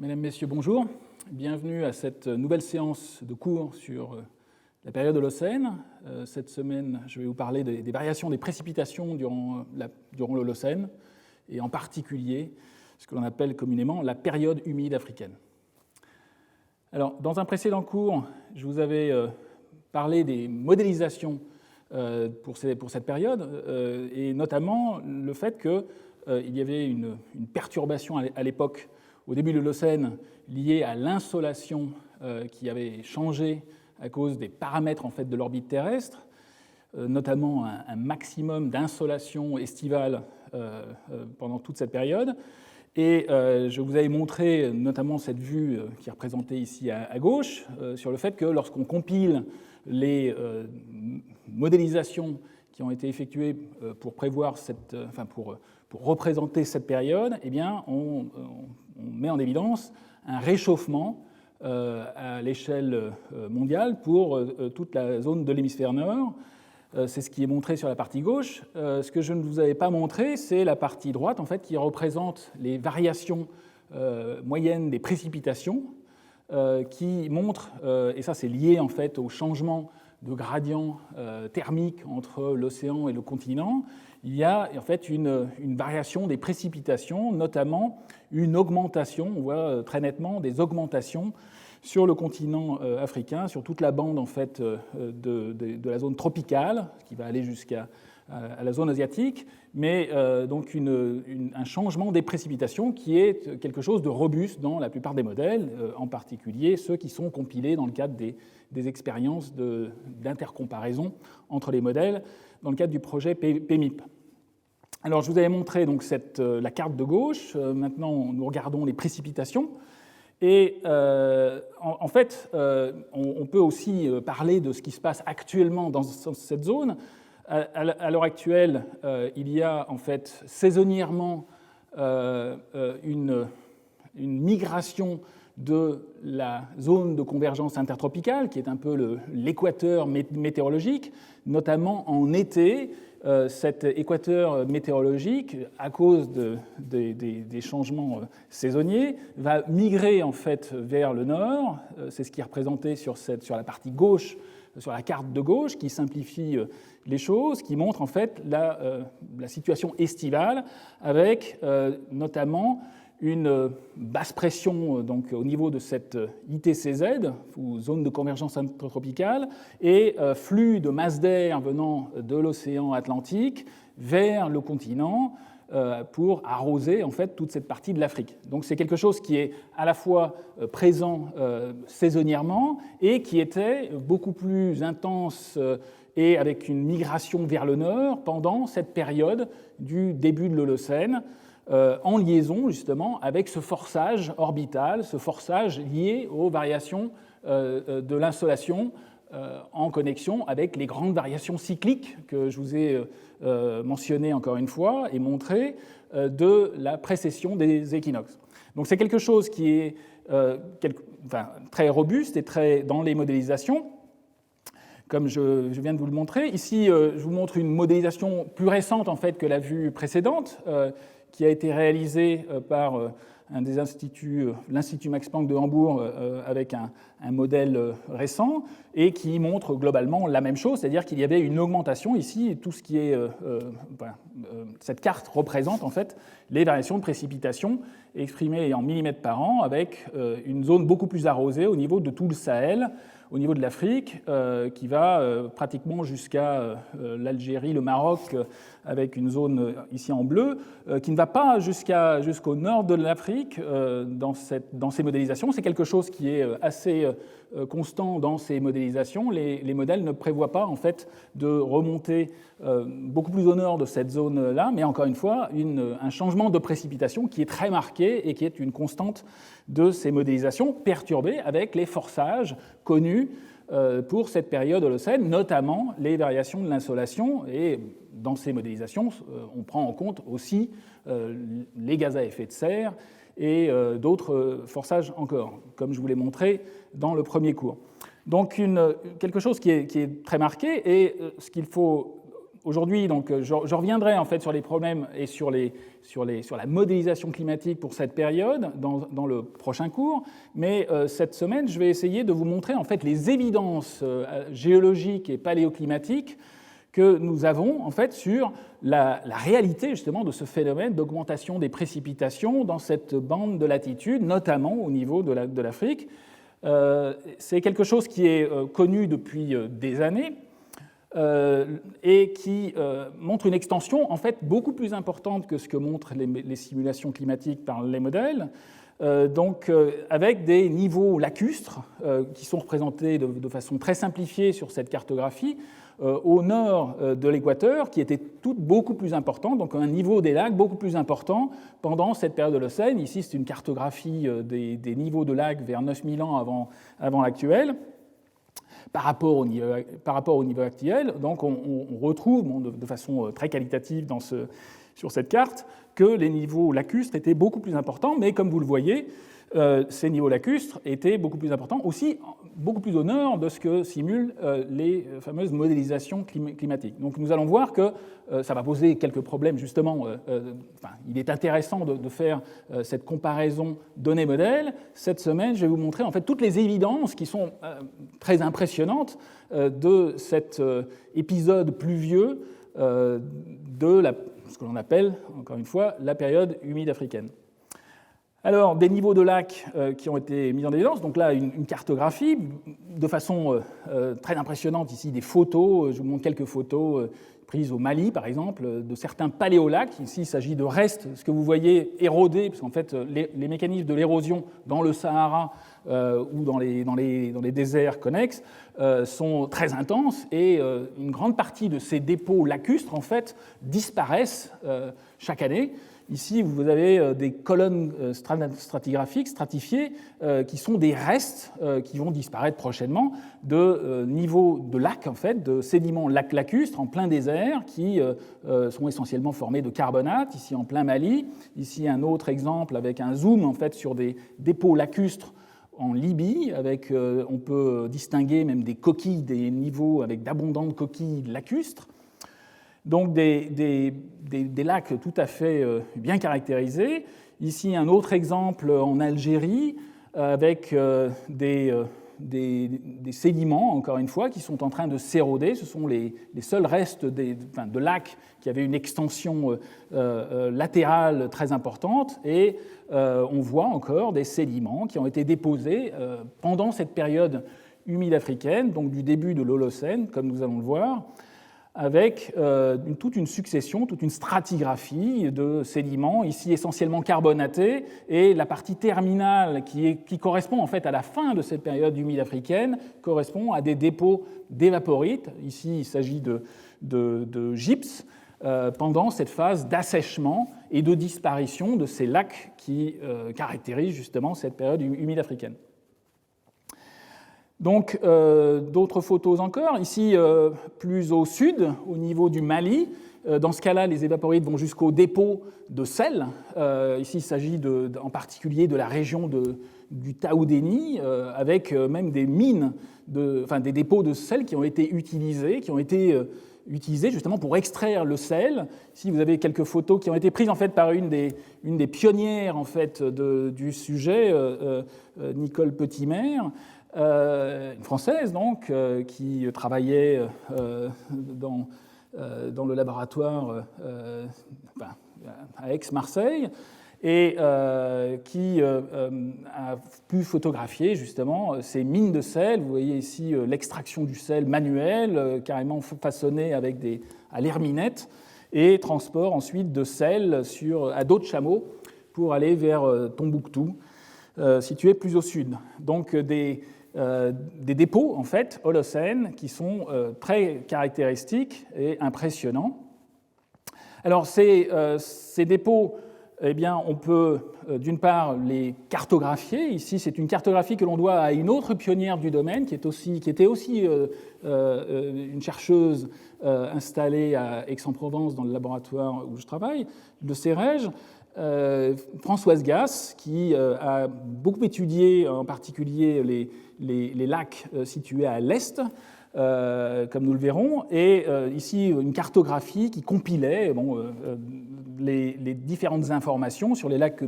Mesdames, Messieurs, bonjour. Bienvenue à cette nouvelle séance de cours sur la période Holocène. Cette semaine, je vais vous parler des variations des précipitations durant l'Holocène, et en particulier ce que l'on appelle communément la période humide africaine. Alors, dans un précédent cours, je vous avais parlé des modélisations pour cette période, et notamment le fait qu'il y avait une perturbation à l'époque, au début de l'Holocène, liée à l'insolation qui avait changé à cause des paramètres en fait, de l'orbite terrestre, notamment un maximum d'insolation estivale pendant toute cette période. Et je vous avais montré notamment cette vue qui est représentée ici à gauche, sur le fait que lorsqu'on compile les modélisations qui ont été effectuées pour prévoir pour représenter cette période, eh bien, on met en évidence un réchauffement à l'échelle mondiale pour toute la zone de l'hémisphère nord. C'est ce qui est montré sur la partie gauche. Ce que je ne vous avais pas montré, c'est la partie droite, en fait, qui représente les variations moyennes des précipitations, qui montre, et ça c'est lié en fait au changement de gradient thermique entre l'océan et le continent, il y a en fait une variation des précipitations, notamment une augmentation, on voit très nettement des augmentations sur le continent africain, sur toute la bande en fait, de la zone tropicale, qui va aller jusqu'à la zone asiatique, mais donc un changement des précipitations qui est quelque chose de robuste dans la plupart des modèles, en particulier ceux qui sont compilés dans le cadre des expériences d'intercomparaison entre les modèles, dans le cadre du projet PMIP. Alors, je vous avais montré donc, la carte de gauche. Maintenant, nous regardons les précipitations. Et en fait, on peut aussi parler de ce qui se passe actuellement dans cette zone. À l'heure actuelle, il y a en fait saisonnièrement une migration de la zone de convergence intertropicale, qui est un peu l'équateur météorologique, notamment en été. Cet équateur météorologique, à cause des changements saisonniers, va migrer en fait vers le nord. C'est ce qui est représenté sur la partie gauche, sur la carte de gauche, qui simplifie les choses, qui montre en fait la situation estivale, avec notamment une basse pression donc, au niveau de cette ITCZ, ou zone de convergence intertropicale, et flux de masse d'air venant de l'océan Atlantique vers le continent pour arroser en fait, toute cette partie de l'Afrique. Donc c'est quelque chose qui est à la fois présent saisonnièrement et qui était beaucoup plus intense et avec une migration vers le nord pendant cette période du début de l'Holocène, en liaison justement avec ce forçage orbital, ce forçage lié aux variations de l'insolation en connexion avec les grandes variations cycliques que je vous ai mentionnées encore une fois et montrées de la précession des équinoxes. Donc c'est quelque chose qui est très robuste et très dans les modélisations, comme je viens de vous le montrer. Ici, je vous montre une modélisation plus récente en fait, que la vue précédente, qui a été réalisé par un des instituts, l'Institut Max Planck de Hambourg, avec un modèle récent, et qui montre globalement la même chose, c'est-à-dire qu'il y avait une augmentation ici, et tout ce qui est... cette carte représente en fait les variations de précipitation exprimées en millimètres par an, avec une zone beaucoup plus arrosée au niveau de tout le Sahel, au niveau de l'Afrique, qui va pratiquement jusqu'à l'Algérie, le Maroc, avec une zone ici en bleu, qui ne va pas jusqu'au nord de l'Afrique dans ces modélisations. C'est quelque chose qui est assez constant dans ces modélisations. Les modèles ne prévoient pas en fait, de remonter beaucoup plus au nord de cette zone-là, mais encore une fois, un changement de précipitation qui est très marqué et qui est une constante de ces modélisations perturbées avec les forçages connus pour cette période holocène, notamment les variations de l'insolation. Et dans ces modélisations, on prend en compte aussi les gaz à effet de serre et d'autres forçages encore, comme je vous l'ai montré dans le premier cours. Donc quelque chose qui est très marqué, et ce qu'il faut aujourd'hui, donc, je reviendrai en fait sur les problèmes et sur la modélisation climatique pour cette période dans le prochain cours. Mais cette semaine, je vais essayer de vous montrer en fait les évidences géologiques et paléoclimatiques que nous avons en fait sur la réalité justement de ce phénomène d'augmentation des précipitations dans cette bande de latitude, notamment au niveau de l'Afrique. C'est quelque chose qui est connu depuis des années et qui montre une extension en fait beaucoup plus importante que ce que montrent les simulations climatiques par les modèles. Donc, avec des niveaux lacustres qui sont représentés de façon très simplifiée sur cette cartographie, au nord de l'équateur, qui étaient toutes beaucoup plus importantes, donc un niveau des lacs beaucoup plus important pendant cette période de l'Holocène. Ici, c'est une cartographie des niveaux de lacs vers 9000 ans avant l'actuel. Par rapport au niveau actuel, donc on retrouve de façon très qualitative sur cette carte que les niveaux lacustres étaient beaucoup plus importants, mais comme vous le voyez, ces niveaux lacustres étaient beaucoup plus importants, aussi beaucoup plus au nord de ce que simulent les fameuses modélisations climatiques. Donc nous allons voir que ça va poser quelques problèmes, justement. Il est intéressant de faire cette comparaison données-modèles. Cette semaine, je vais vous montrer en fait toutes les évidences qui sont très impressionnantes de cet épisode pluvieux de ce que l'on appelle, encore une fois, la période humide africaine. Alors, des niveaux de lacs qui ont été mis en évidence. Donc là, une cartographie de façon très impressionnante. Ici, des photos. Je vous montre quelques photos prises au Mali, par exemple, de certains paléolacs. Ici, il s'agit de restes, ce que vous voyez érodés, parce qu'en fait, les mécanismes de l'érosion dans le Sahara ou dans les déserts connexes sont très intenses. Et une grande partie de ces dépôts lacustres, en fait, disparaissent chaque année. Ici, vous avez des colonnes stratigraphiques, stratifiées, qui sont des restes qui vont disparaître prochainement de niveaux de lacs, en fait, de sédiments lacustres en plein désert qui sont essentiellement formés de carbonate, ici en plein Mali. Ici, un autre exemple avec un zoom en fait, sur des dépôts lacustres en Libye, avec, on peut distinguer même des coquilles, des niveaux avec d'abondantes coquilles lacustres. Donc des lacs tout à fait bien caractérisés. Ici, un autre exemple en Algérie, avec des sédiments, encore une fois, qui sont en train de s'éroder. Ce sont les seuls restes de lacs qui avaient une extension latérale très importante. Et on voit encore des sédiments qui ont été déposés pendant cette période humide africaine, donc du début de l'Holocène, comme nous allons le voir, avec toute une succession, toute une stratigraphie de sédiments, ici essentiellement carbonatés, et la partie terminale qui correspond en fait à la fin de cette période humide africaine correspond à des dépôts d'évaporites. Ici, il s'agit de gypse pendant cette phase d'assèchement et de disparition de ces lacs qui caractérisent justement cette période humide africaine. Donc, d'autres photos encore. Ici, plus au sud, au niveau du Mali. Dans ce cas-là, les évaporites vont jusqu'au dépôt de sel. Ici, il s'agit en particulier de la région du Taoudéni, avec même des mines, des dépôts de sel qui ont été utilisés justement pour extraire le sel. Ici, vous avez quelques photos qui ont été prises en fait par une des pionnières en fait du sujet, Nicole Petimer. Une Française, donc, qui travaillait dans le laboratoire à Aix-Marseille et qui a pu photographier justement ces mines de sel. Vous voyez ici l'extraction du sel manuel, carrément façonné à l'herminette, et transport ensuite de sel à dos de chameau pour aller vers Tombouctou, situé plus au sud. Donc des dépôts, en fait, holocènes, qui sont très caractéristiques et impressionnants. Alors, ces dépôts, eh bien, on peut, d'une part, les cartographier. Ici, c'est une cartographie que l'on doit à une autre pionnière du domaine, qui était aussi une chercheuse installée à Aix-en-Provence, dans le laboratoire où je travaille, de CEREG. Françoise Gasse, qui a beaucoup étudié en particulier les lacs situés à l'est, comme nous le verrons, et ici une cartographie qui compilait les différentes informations sur les lacs que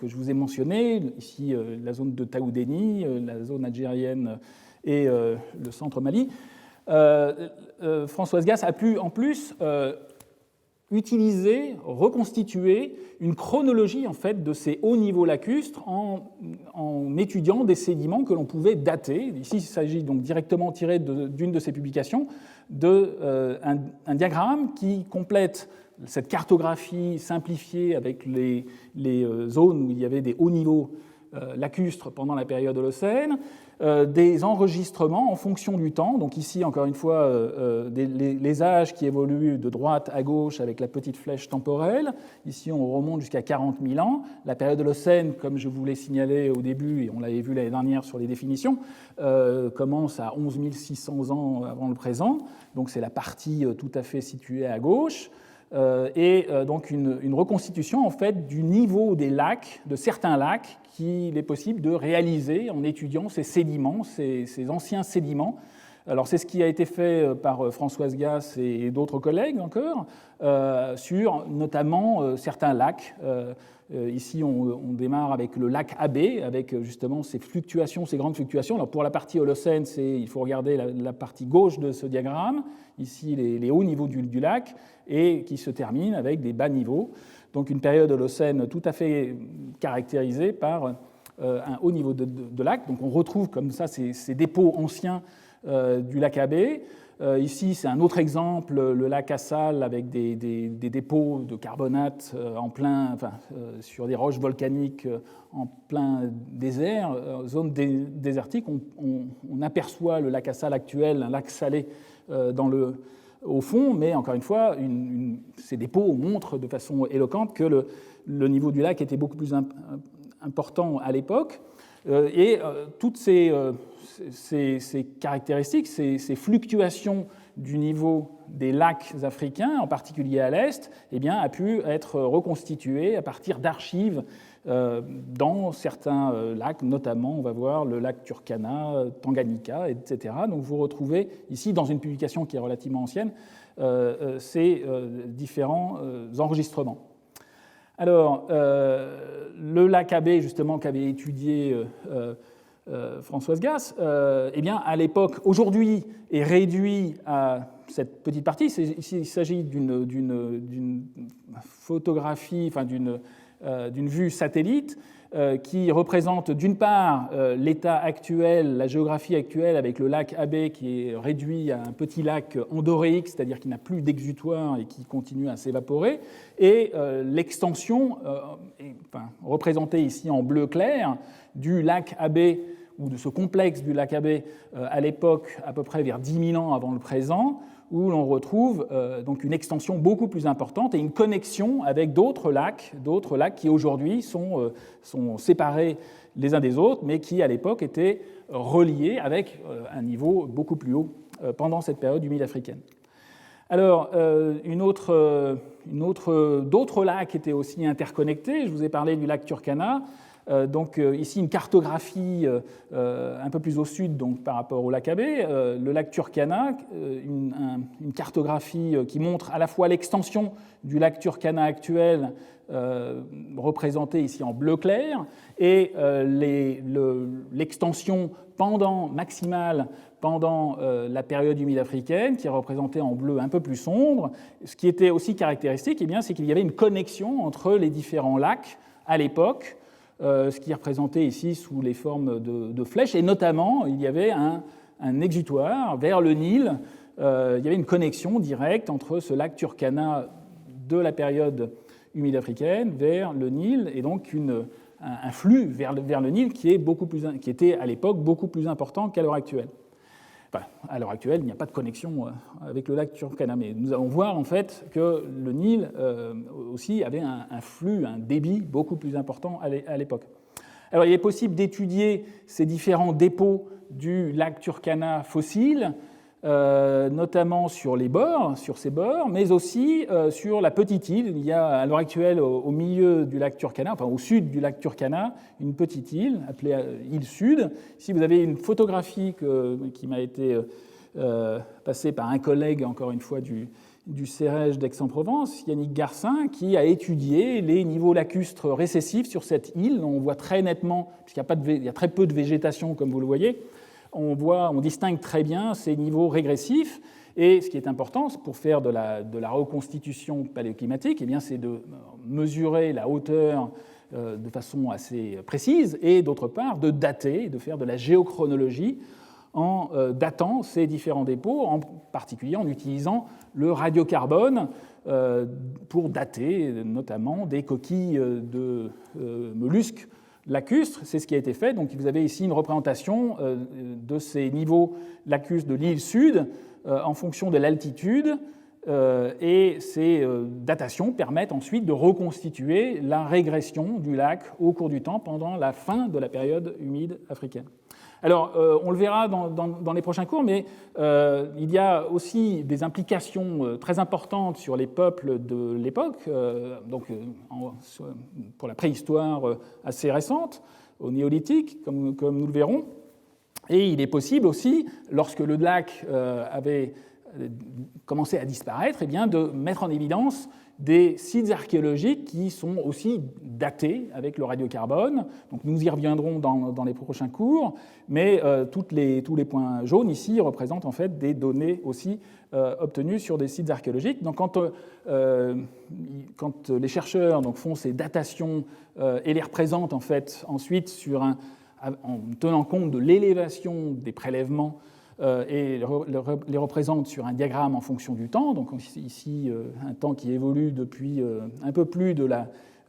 je vous ai mentionnés, ici la zone de Taoudéni, la zone algérienne et le centre Mali. Françoise Gasse a pu en plus utiliser, reconstituer une chronologie en fait de ces hauts niveaux lacustres en étudiant des sédiments que l'on pouvait dater. Ici, il s'agit donc directement tiré d'une de ses publications d'un diagramme qui complète cette cartographie simplifiée avec les zones où il y avait des hauts niveaux lacustres pendant la période Holocène, des enregistrements en fonction du temps. Donc ici, encore une fois, les âges qui évoluent de droite à gauche avec la petite flèche temporelle. Ici, on remonte jusqu'à 40 000 ans. La période Holocène, comme je vous l'ai signalé au début, et on l'avait vu l'année dernière sur les définitions, commence à 11 600 ans avant le présent. Donc c'est la partie tout à fait située à gauche. Donc une reconstitution en fait du niveau des lacs, de certains lacs, qu'il est possible de réaliser en étudiant ces sédiments, ces anciens sédiments. Alors c'est ce qui a été fait par Françoise Gasse et d'autres collègues encore, sur notamment certains lacs. Ici, on démarre avec le lac Abbé, avec justement ces fluctuations, ces grandes fluctuations. Alors pour la partie Holocène, il faut regarder la partie gauche de ce diagramme, ici les hauts niveaux du lac, et qui se termine avec des bas niveaux. Donc une période Holocène tout à fait caractérisée par un haut niveau de lac. Donc on retrouve comme ça ces dépôts anciens du lac Abbé. Ici, c'est un autre exemple, le lac Assal, avec des dépôts de carbonate sur des roches volcaniques en plein désert, zone désertique. On aperçoit le lac Assal actuel, un lac salé au fond, mais encore une fois, ces dépôts montrent de façon éloquente que le niveau du lac était beaucoup plus important à l'époque. Toutes ces caractéristiques, ces fluctuations du niveau des lacs africains, en particulier à l'est, a pu être reconstituées à partir d'archives dans certains lacs, notamment, on va voir le lac Turkana, Tanganyika, etc. Donc vous retrouvez ici, dans une publication qui est relativement ancienne, ces différents enregistrements. Alors, le lac Abbé, justement, qu'avait étudié Françoise Gasse, à l'époque, aujourd'hui, est réduit à cette petite partie. Il s'agit d'une photographie, d'une vue satellite qui représente d'une part l'état actuel, la géographie actuelle avec le lac Abbé qui est réduit à un petit lac endoréique, c'est-à-dire qui n'a plus d'exutoire et qui continue à s'évaporer, et l'extension, représentée ici en bleu clair, du lac Abbé ou de ce complexe du lac Abbé à l'époque à peu près vers 10 000 ans avant le présent, où l'on retrouve donc une extension beaucoup plus importante et une connexion avec d'autres lacs qui aujourd'hui sont séparés les uns des autres, mais qui à l'époque étaient reliés avec un niveau beaucoup plus haut pendant cette période humide africaine. Alors, d'autres lacs étaient aussi interconnectés. Je vous ai parlé du lac Turkana. Donc ici une cartographie un peu plus au sud donc, par rapport au lac Abbé, le lac Turkana, une cartographie qui montre à la fois l'extension du lac Turkana actuel représentée ici en bleu clair et l'extension maximale pendant la période humide africaine qui est représentée en bleu un peu plus sombre. Ce qui était aussi caractéristique, c'est qu'il y avait une connexion entre les différents lacs à l'époque, ce qui est représenté ici sous les formes de flèches, et notamment il y avait un exutoire vers le Nil. Il y avait une connexion directe entre ce lac Turkana de la période humide africaine vers le Nil, et donc un flux vers le Nil qui était à l'époque beaucoup plus important qu'à l'heure actuelle. Enfin, à l'heure actuelle, il n'y a pas de connexion avec le lac Turkana, mais nous allons voir en fait que le Nil aussi avait un flux, un débit beaucoup plus important à l'époque. Alors, il est possible d'étudier ces différents dépôts du lac Turkana fossile notamment sur les bords, sur ces bords, mais aussi sur la petite île. Il y a à l'heure actuelle au milieu du lac Turkana, enfin au sud du lac Turkana, une petite île appelée île Sud. Ici, vous avez une photographie qui m'a été passée par un collègue, encore une fois, du CEREJ d'Aix-en-Provence, Yannick Garcin, qui a étudié les niveaux lacustres récessifs sur cette île. On voit très nettement, puisqu'il y a très peu de végétation, comme vous le voyez, on distingue très bien ces niveaux régressifs. Et ce qui est important pour faire de la reconstitution paléoclimatique, eh bien, c'est de mesurer la hauteur de façon assez précise et d'autre part de dater, de faire de la géochronologie en datant ces différents dépôts, en particulier en utilisant le radiocarbone pour dater notamment des coquilles de mollusques lacustres. C'est ce qui a été fait. Donc vous avez ici une représentation de ces niveaux lacustres de l'île Sud en fonction de l'altitude, et ces datations permettent ensuite de reconstituer la régression du lac au cours du temps pendant la fin de la période humide africaine. Alors, on le verra dans les prochains cours, mais il y a aussi des implications très importantes sur les peuples de l'époque, pour la préhistoire assez récente, au néolithique, comme nous le verrons. Et il est possible aussi, lorsque le lac avait commencé à disparaître, eh bien, de mettre en évidence des sites archéologiques qui sont aussi datés avec le radiocarbone. Donc nous y reviendrons dans les prochains cours, mais tous les points jaunes ici représentent en fait des données aussi obtenues sur des sites archéologiques. Donc quand les chercheurs font ces datations et les représentent en fait ensuite en tenant compte de l'élévation des prélèvements et les représente sur un diagramme en fonction du temps. Donc ici, un temps qui évolue depuis un peu plus de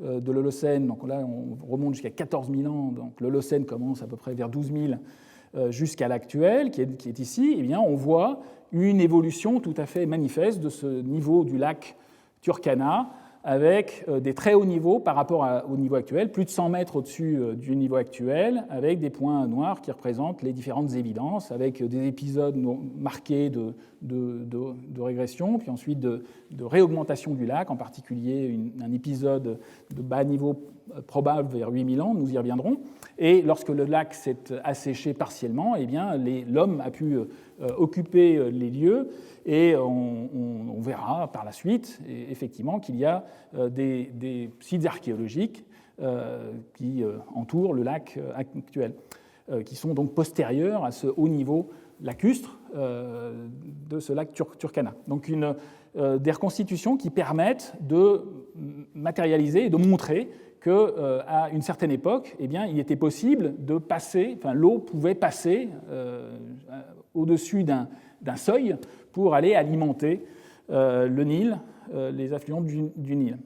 l'Holocène. Donc là, on remonte jusqu'à 14 000 ans. Donc l'Holocène commence à peu près vers 12 000 jusqu'à l'actuel, qui est ici. Eh bien, on voit une évolution tout à fait manifeste de ce niveau du lac Turkana, avec des très hauts niveaux par rapport au niveau actuel, plus de 100 mètres au-dessus du niveau actuel, avec des points noirs qui représentent les différentes évidences, avec des épisodes marqués de régression, puis ensuite de réaugmentation du lac, en particulier un épisode de bas niveau probable vers 8000 ans, nous y reviendrons. Et lorsque le lac s'est asséché partiellement, eh bien, l'homme a pu occuper les lieux, et on verra par la suite effectivement qu'il y a des sites archéologiques qui entourent le lac actuel, qui sont donc postérieurs à ce haut niveau lacustre de ce lac Turkana. Donc des reconstitutions qui permettent de matérialiser et de montrer qu'à une certaine époque, eh bien, il était possible de passer, l'eau pouvait passer au-dessus d'un seuil pour aller alimenter le Nil, les affluents du Nil.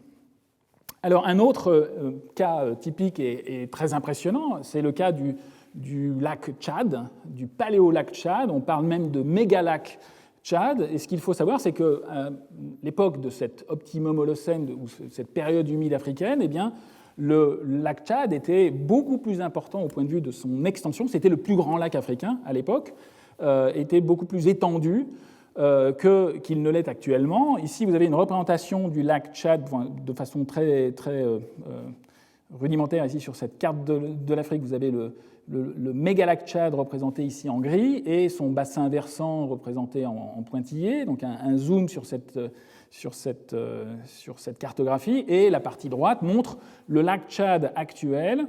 Alors un autre cas typique et très impressionnant, c'est le cas du lac Tchad, du paléolac Tchad. On parle même de mégalac Tchad. Et ce qu'il faut savoir, c'est qu'à l'époque de cet optimum holocène, ou cette période humide africaine, eh bien, le lac Tchad était beaucoup plus important au point de vue de son extension. C'était le plus grand lac africain à l'époque, était beaucoup plus étendu qu'il ne l'est actuellement. Ici, vous avez une représentation du lac Tchad de façon très, très rudimentaire. Ici, sur cette carte de l'Afrique, vous avez le mégalac Tchad représenté ici en gris et son bassin versant représenté en pointillé. Donc un zoom sur cette cartographie. Et la partie droite montre le lac Tchad actuel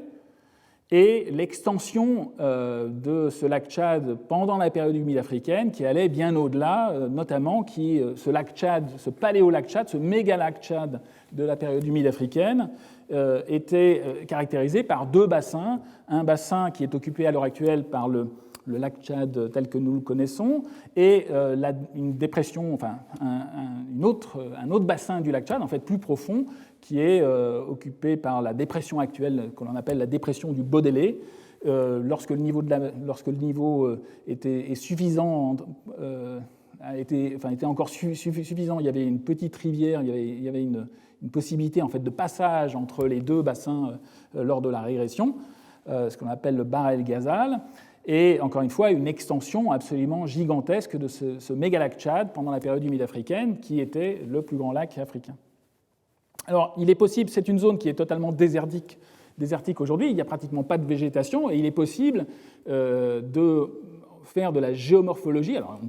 et l'extension de ce lac Tchad pendant la période humide africaine qui allait bien au-delà, notamment ce lac Tchad, ce paléolac Tchad, ce mégalac Tchad de la période humide africaine était caractérisé par deux bassins. Un bassin qui est occupé à l'heure actuelle par le lac Tchad tel que nous le connaissons, et une dépression, un autre bassin du lac Tchad, en fait plus profond, qui est occupé par la dépression actuelle, qu'on appelle la dépression du Baudelaire. Lorsque le niveau était suffisant, était encore suffisant, il y avait une petite rivière, il y avait une possibilité en fait de passage entre les deux bassins lors de la régression, ce qu'on appelle le Bahr el Ghazal. et encore une fois une extension absolument gigantesque de ce mégalac Tchad pendant la période humide africaine, qui était le plus grand lac africain. Alors, il est possible, c'est une zone qui est totalement désertique aujourd'hui, il n'y a pratiquement pas de végétation, et il est possible de faire de la géomorphologie. Alors,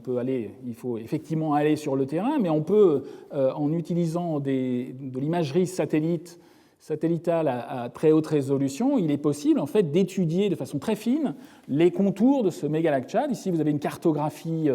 il faut effectivement aller sur le terrain, mais on peut, en utilisant de l'imagerie satellitale à très haute résolution, il est possible en fait d'étudier de façon très fine les contours de ce mégalac Tchad. Ici, vous avez une cartographie,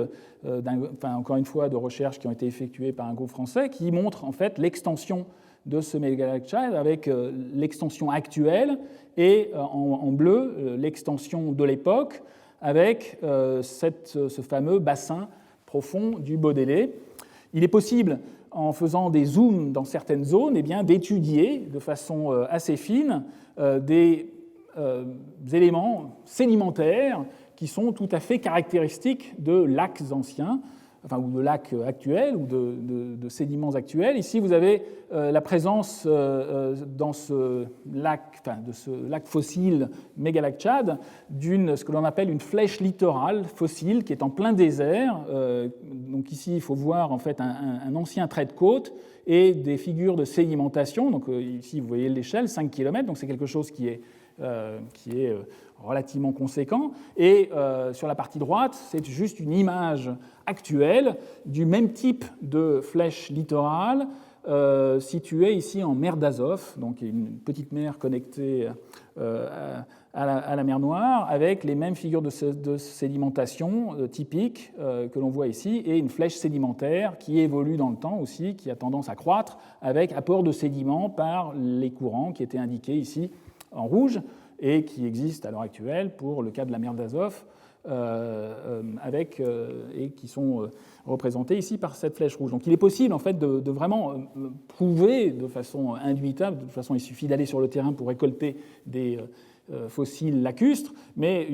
encore une fois, de recherches qui ont été effectuées par un groupe français, qui montre en fait l'extension de ce mégalac Tchad avec l'extension actuelle et en bleu l'extension de l'époque, avec ce fameux bassin profond du Bodélé. Il est possible, en faisant des zooms dans certaines zones, d'étudier de façon assez fine des éléments sédimentaires qui sont tout à fait caractéristiques de lacs anciens, ou de lacs actuels, ou de sédiments actuels. Ici, vous avez la présence dans ce lac fossile mégalac Tchad ce que l'on appelle une flèche littorale fossile qui est en plein désert. Donc ici, il faut voir en fait un ancien trait de côte et des figures de sédimentation. Donc ici, vous voyez l'échelle, 5 km, donc c'est quelque chose qui est relativement conséquent. Et sur la partie droite, c'est juste une image actuelle du même type de flèche littorale située ici en mer d'Azov, donc une petite mer connectée à la mer Noire, avec les mêmes figures de sédimentation typiques que l'on voit ici, et une flèche sédimentaire qui évolue dans le temps aussi, qui a tendance à croître, avec apport de sédiments par les courants qui étaient indiqués ici en rouge, et qui existent à l'heure actuelle pour le cas de la mer d'Azov, et qui sont représentés ici par cette flèche rouge. Donc il est possible en fait de vraiment prouver de façon indubitable, de toute façon il suffit d'aller sur le terrain pour récolter des fossiles lacustres, mais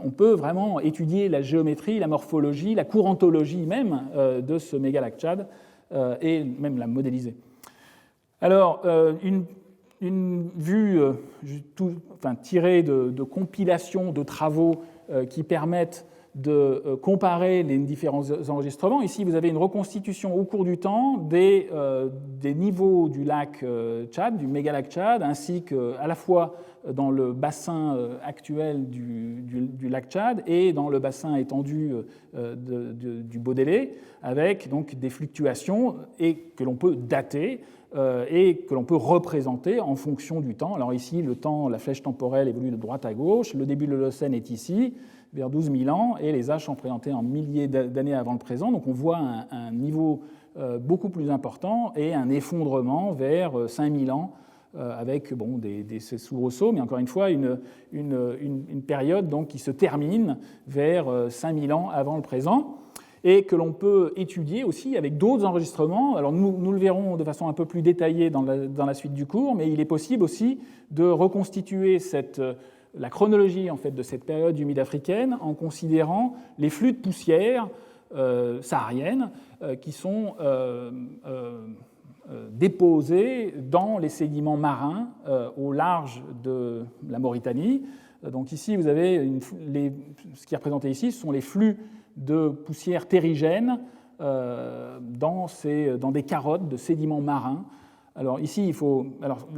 on peut vraiment étudier la géométrie, la morphologie, la courantologie même de ce mégalac Tchad, et même la modéliser. Alors, une vue tirée de compilations de travaux qui permettent de comparer les différents enregistrements. Ici, vous avez une reconstitution au cours du temps des niveaux du lac Tchad, du mégalac Tchad, ainsi qu'à la fois dans le bassin actuel du lac Tchad et dans le bassin étendu du Bodélé, avec donc des fluctuations et que l'on peut dater et que l'on peut représenter en fonction du temps. Alors ici, le temps, la flèche temporelle évolue de droite à gauche, le début de l'Holocène est ici, vers 12 000 ans, et les âges sont présentés en milliers d'années avant le présent. Donc on voit un niveau beaucoup plus important et un effondrement vers 5 000 ans, avec des soubresauts, mais encore une fois, une période donc, qui se termine vers 5 000 ans avant le présent, et que l'on peut étudier aussi avec d'autres enregistrements. Alors nous le verrons de façon un peu plus détaillée dans la suite du cours, mais il est possible aussi de reconstituer la chronologie en fait, de cette période humide africaine en considérant les flux de poussière sahariennes qui sont déposés dans les sédiments marins au large de la Mauritanie. Donc ici, vous avez ce qui est représenté ici, ce sont les flux de poussière terrigène dans des carottes de sédiments marins. Alors ici,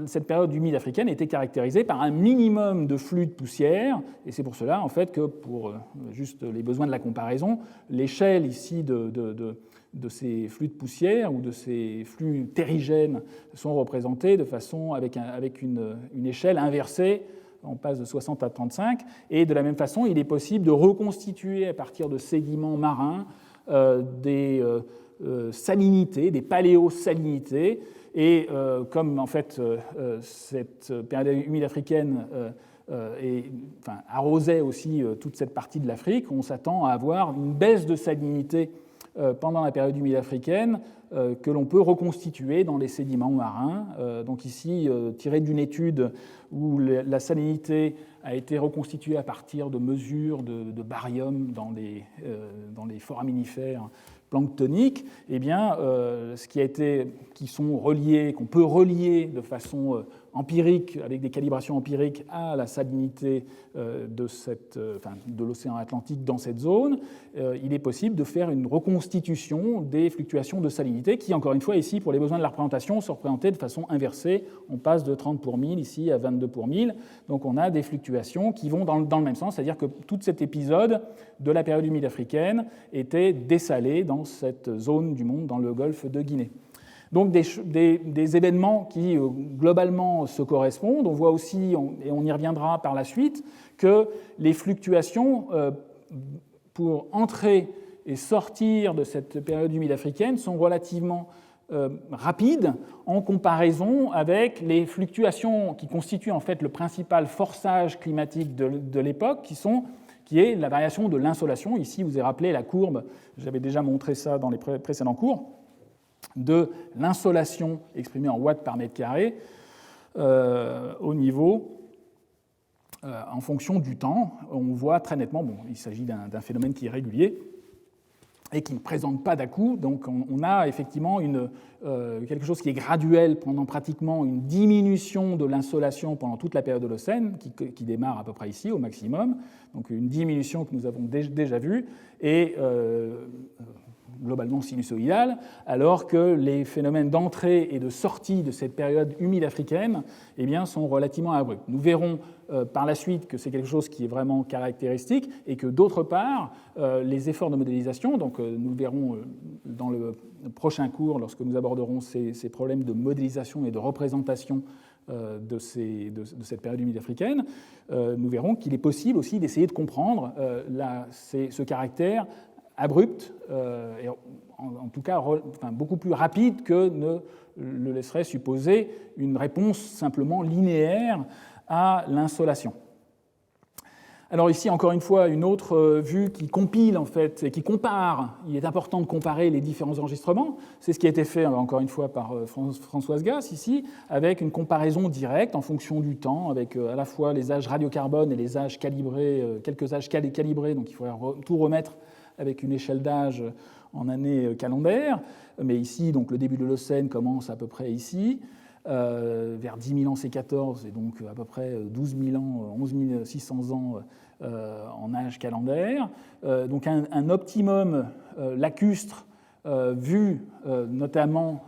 cette période humide africaine était caractérisée par un minimum de flux de poussière, et c'est pour cela en fait que, pour juste les besoins de la comparaison, l'échelle ici de ces flux de poussière ou de ces flux terrigènes sont représentés de façon avec une échelle inversée. On passe de 60 à 35, et de la même façon, il est possible de reconstituer à partir de sédiments marins des salinités, des paléosalinités, et comme en fait cette période humide africaine arrosait aussi toute cette partie de l'Afrique, on s'attend à avoir une baisse de salinité pendant la période humide africaine que l'on peut reconstituer dans les sédiments marins. Donc ici, tiré d'une étude où la salinité a été reconstituée à partir de mesures de barium dans les foraminifères planctoniques, eh bien, qui sont reliés, qu'on peut relier de façon empirique, avec des calibrations empiriques, à la salinité de l'océan Atlantique dans cette zone, il est possible de faire une reconstitution des fluctuations de salinité qui, encore une fois, ici, pour les besoins de la représentation, sont représentées de façon inversée. On passe de 30 pour 1000 ici à 22 pour 1000. Donc on a des fluctuations qui vont dans le même sens, c'est-à-dire que tout cet épisode de la période humide africaine était dessalé dans cette zone du monde, dans le golfe de Guinée. Donc des événements qui globalement se correspondent. On voit aussi, et on y reviendra par la suite, que les fluctuations pour entrer et sortir de cette période humide africaine sont relativement rapides en comparaison avec les fluctuations qui constituent en fait le principal forçage climatique de l'époque, qui est la variation de l'insolation. Ici, vous avez rappelé la courbe, j'avais déjà montré ça dans les précédents cours, de l'insolation exprimée en watts par mètre carré au niveau, en fonction du temps. On voit très nettement, il s'agit d'un phénomène qui est régulier et qui ne présente pas d'à-coup. Donc on a effectivement quelque chose qui est graduel pendant pratiquement une diminution de l'insolation pendant toute la période holocène, qui démarre à peu près ici au maximum. Donc une diminution que nous avons déjà vue, et globalement sinusoïdale, alors que les phénomènes d'entrée et de sortie de cette période humide africaine eh bien, sont relativement abrupts. Nous verrons par la suite que c'est quelque chose qui est vraiment caractéristique et que d'autre part, les efforts de modélisation, donc nous le verrons dans le prochain cours lorsque nous aborderons ces problèmes de modélisation et de représentation de cette période humide africaine, nous verrons qu'il est possible aussi d'essayer de comprendre ce caractère abrupt, et en tout cas beaucoup plus rapide que ne le laisserait supposer une réponse simplement linéaire à l'insolation. Alors ici, encore une fois, une autre vue qui compile en fait et qui compare. Il est important de comparer les différents enregistrements. C'est ce qui a été fait encore une fois par Françoise Gasse ici, avec une comparaison directe en fonction du temps, avec à la fois les âges radiocarbone et les âges calibrés, quelques âges calibrés. Donc il faudrait tout remettre avec une échelle d'âge en années calendaires. Mais ici, donc le début de l'Holocène commence à peu près ici. Vers 10 000 ans C14 et donc à peu près 12 000 ans, 11 600 ans en âge calendaire. Donc un optimum lacustre vu notamment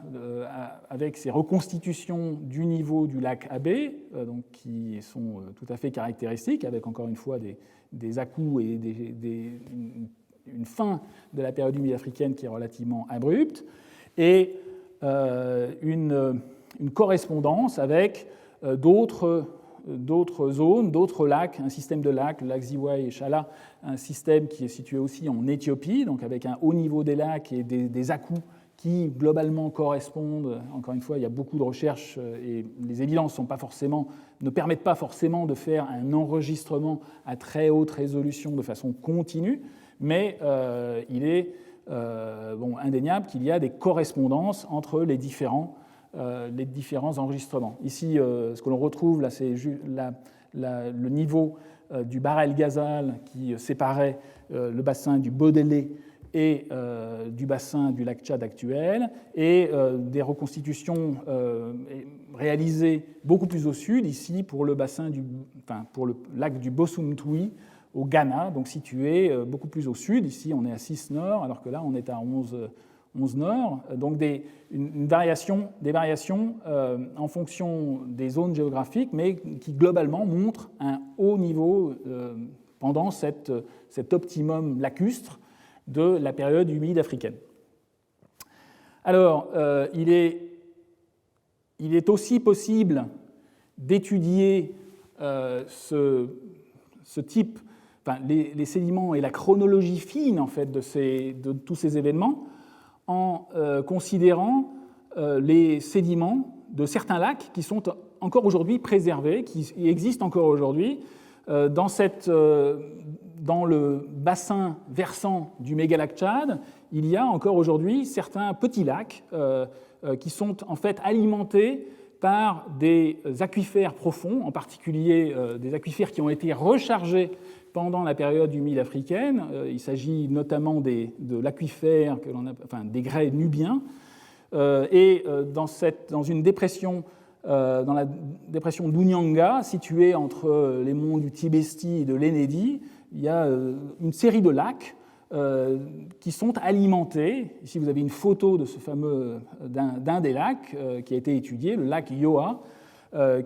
avec ces reconstitutions du niveau du lac Abbé, donc qui sont tout à fait caractéristiques, avec encore une fois des à-coups et une fin de la période humide africaine qui est relativement abrupte, et une correspondance avec d'autres zones, d'autres lacs, un système de lacs, le lac Ziway et Chala, un système qui est situé aussi en Éthiopie, donc avec un haut niveau des lacs et des à-coups qui globalement correspondent. Encore une fois, il y a beaucoup de recherches et les évidences ne permettent pas forcément de faire un enregistrement à très haute résolution de façon continue, mais il est indéniable qu'il y a des correspondances entre les différents enregistrements. Ici, ce que l'on retrouve, là, c'est le niveau du Bahr el-Ghazal qui séparait le bassin du Bodélé et du bassin du lac Tchad actuel, et des reconstitutions réalisées beaucoup plus au sud, ici pour le lac du Bosumtwi au Ghana, donc situé beaucoup plus au sud. Ici, on est à 6 nord, alors que là, on est à 11 nord. Donc des variations en fonction des zones géographiques, mais qui globalement montrent un haut niveau pendant cet optimum lacustre de la période humide africaine. Alors, il est aussi possible d'étudier ce type, les sédiments et la chronologie fine en fait de tous ces événements, en considérant les sédiments de certains lacs qui sont encore aujourd'hui préservés, qui existent encore aujourd'hui dans le bassin versant du mégalac Tchad. Il y a encore aujourd'hui certains petits lacs qui sont en fait alimentés par des aquifères profonds, en particulier des aquifères qui ont été rechargés pendant la période humide africaine. Il s'agit notamment de l'aquifère, des grès nubiens. Dans une dépression, dans la dépression d'Unyanga, située entre les monts du Tibesti et de l'Enedi, il y a une série de lacs qui sont alimentés. Ici, vous avez une photo de ce fameux d'un des lacs qui a été étudié, le lac Yoa,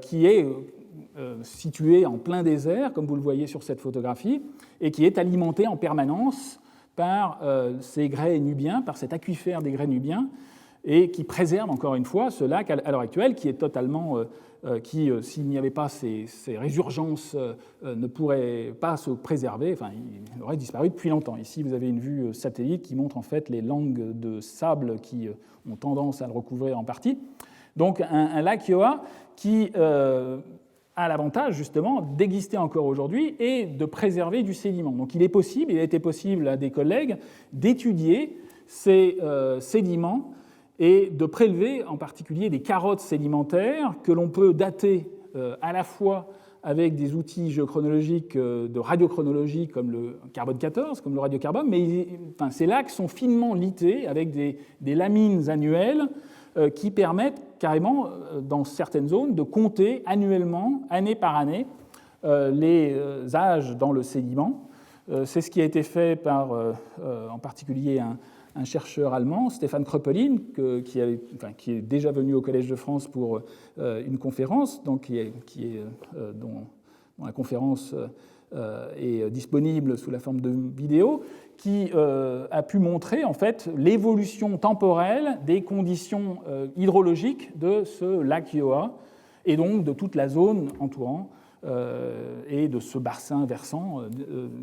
qui est situé en plein désert, comme vous le voyez sur cette photographie, et qui est alimenté en permanence par ces grès nubiens, par cet aquifère des grès nubiens, et qui préserve encore une fois ce lac à l'heure actuelle, qui est totalement, s'il n'y avait pas ces résurgences, ne pourrait pas se préserver, enfin, il aurait disparu depuis longtemps. Ici, vous avez une vue satellite qui montre en fait les langues de sable qui ont tendance à le recouvrir en partie. Donc un lac Yoa qui a l'avantage justement d'exister encore aujourd'hui et de préserver du sédiment. Donc il a été possible à des collègues d'étudier ces sédiments et de prélever en particulier des carottes sédimentaires que l'on peut dater à la fois avec des outils géochronologiques de radiochronologie comme le carbone 14, comme le radiocarbone, mais ces lacs sont finement lités avec des lamines annuelles qui permettent carrément, dans certaines zones, de compter annuellement, année par année, les âges dans le sédiment. C'est ce qui a été fait par, en particulier, un chercheur allemand, Stefan Kröppelin, qui est déjà venu au Collège de France pour une conférence, donc dont la conférence est disponible sous la forme de vidéo, qui a pu montrer en fait l'évolution temporelle des conditions hydrologiques de ce lac Yoa et donc de toute la zone entourant et de ce bassin versant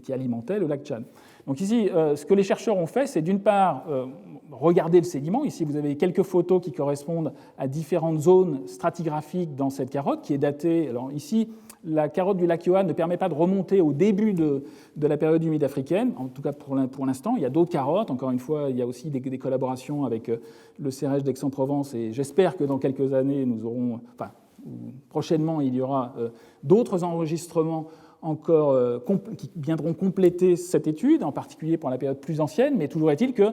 qui alimentait le lac Tchad. Donc ici, ce que les chercheurs ont fait, c'est d'une part regarder le sédiment. Ici, vous avez quelques photos qui correspondent à différentes zones stratigraphiques dans cette carotte qui est datée. Alors ici, la carotte du lac Yoa ne permet pas de remonter au début de la période humide africaine, en tout cas pour l'instant. Il y a d'autres carottes, encore une fois, il y a aussi des collaborations avec le CEREJ d'Aix-en-Provence, et j'espère que dans quelques années, prochainement, il y aura d'autres enregistrements encore qui viendront compléter cette étude, en particulier pour la période plus ancienne, mais toujours est-il que